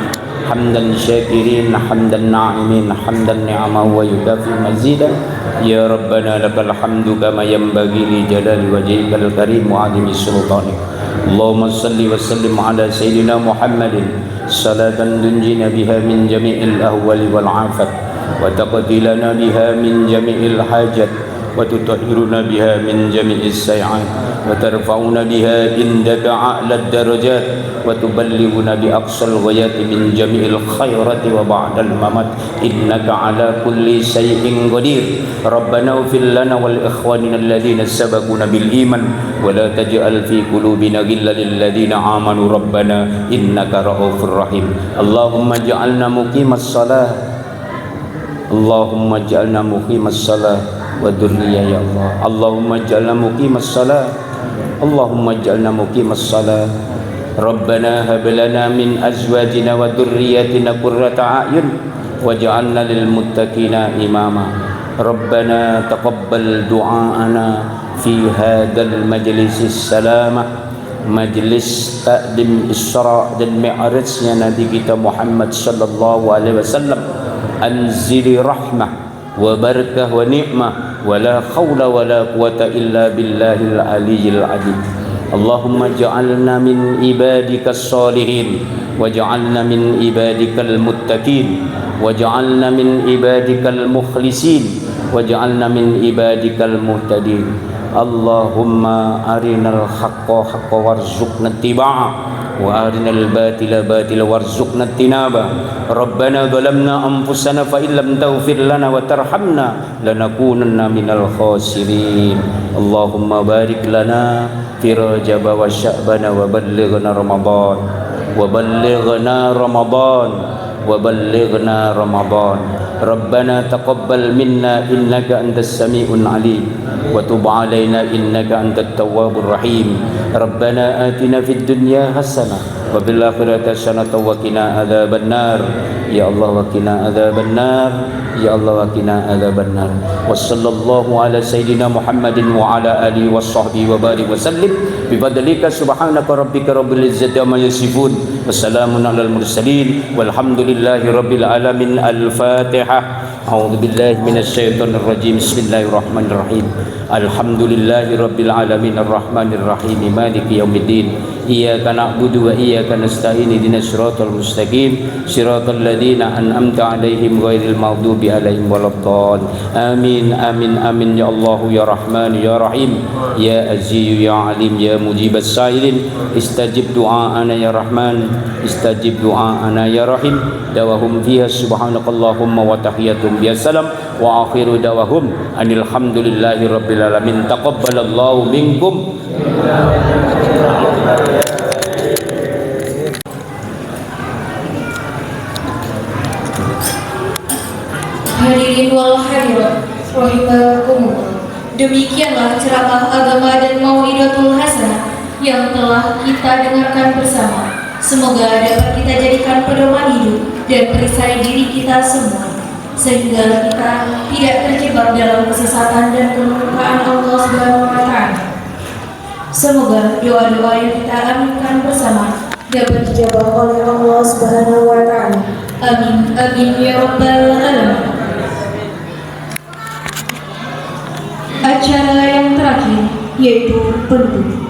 S6: حمدا شاكرين حمدا ناعمين حمدا نعما ويكافئ مزيدا يا ربنا لك الحمد كما ينبغي لجلال وجهك الكريم وعظيم سلطانك اللهم صل وسلم على سيدنا محمد صلاة تنجينا بها من جميع الأهوال والعافات وتقضي لنا بها من جميع الحاجات وتطهرنا بها من جميع السيئات وترفعنا بها عندك أعلى الدرجات وتبلغنا بأقصى الغايات من جميع الخيرات وبعد الممات إنك على كل شيء قدير ربنا اغفر لنا ولإخواننا الذين سبقونا بالإيمان ولا تجعل في قلوبنا غلا للذين آمنوا ربنا إنك رؤوف رحيم اللهم اجعلنا مقيم الصلاة اللهم اجعلنا مقيم الصلاة wa dzurriyyah ya Allah. Allahumma ij'alna muqimas shalah, Allahumma ij'alna muqimas shalah. Rabbana hab lana min azwajina wa dzurriyyatina qurrata a'yun waj'alna lil muttaqina imama. Rabbana taqabbal du'aana fi hadzal majlisis salamah, majlis takdim Isra dan Mi'rajnya Nabi kita Muhammad sallallahu alaihi wasallam. Anzili rahmah wa barakah wa ni'mah wa la khawla wa la quwata illa billahil aliyyil azim. Allahumma ja'alna min ibadikas salihin waj'alna min ibadikal muttaqin waj'alna min ibadikal mukhlisin waj'alna min ibadikal muhtadin. Allahumma arinal haqqa haqqa warzuqna ittiba'ah wa arinal batila batila warzuqna tinaba. Rabbana zalamna anfusana fa illam taghfir lana wa tarhamna lanakunanna minal khasirin. Allahumma barik lana fi Rajab wa Sya'ban wa ballighna Ramadan wa ballighna Ramadan wa ballighna Ramadan. Rabbana taqabbal minna innaka antas sami'un alim wa tub alaina innaka antat tawwabur rahim. Rabbana atina fid dunya hasanah wa fil akhirati hasanah wa qina adzabannar. Ya Allah wa qina adzabannar, ya Allah wa qina adzabannar. Wa sallallahu ala sayidina Muhammadin wa ala alihi washabbihi wa barik wa sallim bi fadlika subhanaka rabbika rabbil izzati amma yasifun wa salamun alal mursalin walhamdulillahi rabbil alamin. Al-Fatihah. A'udzu billahi minasy syaithanir rajim. Bismillahirrahmanirrahim. Alhamdulillahi rabbil alamin arrahmanir rahim maliki yaumiddin. Iyyaka na'budu wa iyyaka nasta'in ihdinas siratal mustaqim siratal ladzina an'amta 'alaihim ghairil maghdubi 'alaihim waladdallin. Amin amin amin ya Allah ya Rahman ya Rahim ya Aziz ya Alim ya Mujibas sa'ilin. Istajib du'aana ya Rahman, istajib du'aana ya Rahim. Dawahum fiha subhanakallahumma wa tahiyatum biassalam wa akhiru dawahum anil hamdulillahi rabbil alamin. Taqabbalallahu minkum.
S1: Hadirin wal hadirat rahimakumullah. Demikianlah ceramah agama dan mau'idatul hasanah yang telah kita dengarkan bersama. Semoga dapat kita jadikan pedoman hidup dan perisai diri kita semua, sehingga kita tidak terjebak dalam kesesatan dan kemurkaan Allah Subhanahu wa Ta'ala. Semoga doa-doa yang kita aminkan bersama dapat dijawab oleh Allah Subhanahu wa Ta'ala. Amin amin ya rabbal alamin. Acara yang terakhir yaitu penutup.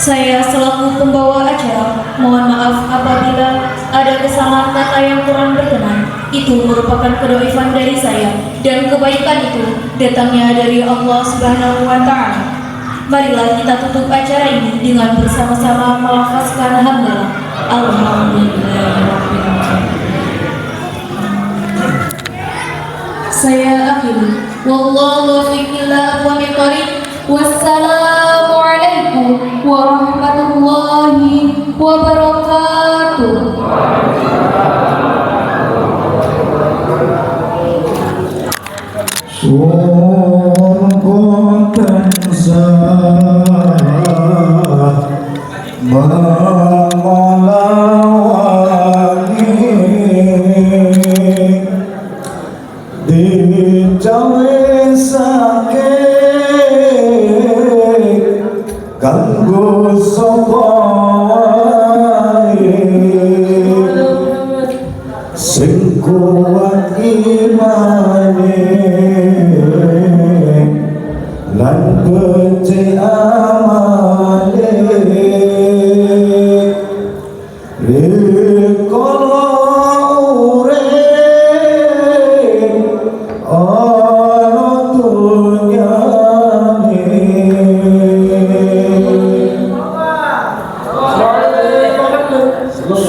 S1: Saya selaku pembawa acara mohon maaf apabila ada kesalahan kata yang kurang berkenan. Itu merupakan kedoifan dari saya dan kebaikan itu datangnya dari Allah Subhanahu wa Ta'ala. Marilah kita tutup acara ini dengan bersama-sama melafazkan hamdalah. Alhamdulillah. Saya akhiri. Wallahu fi aqwamit thariq. Wassalamu alaikum warahmatullahi wabarakatuh.
S5: Sungguh mengolawani di cawe sakit ganggu sopai sing kuat imane lan becik amale rikala urip ana dunyane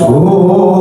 S5: oh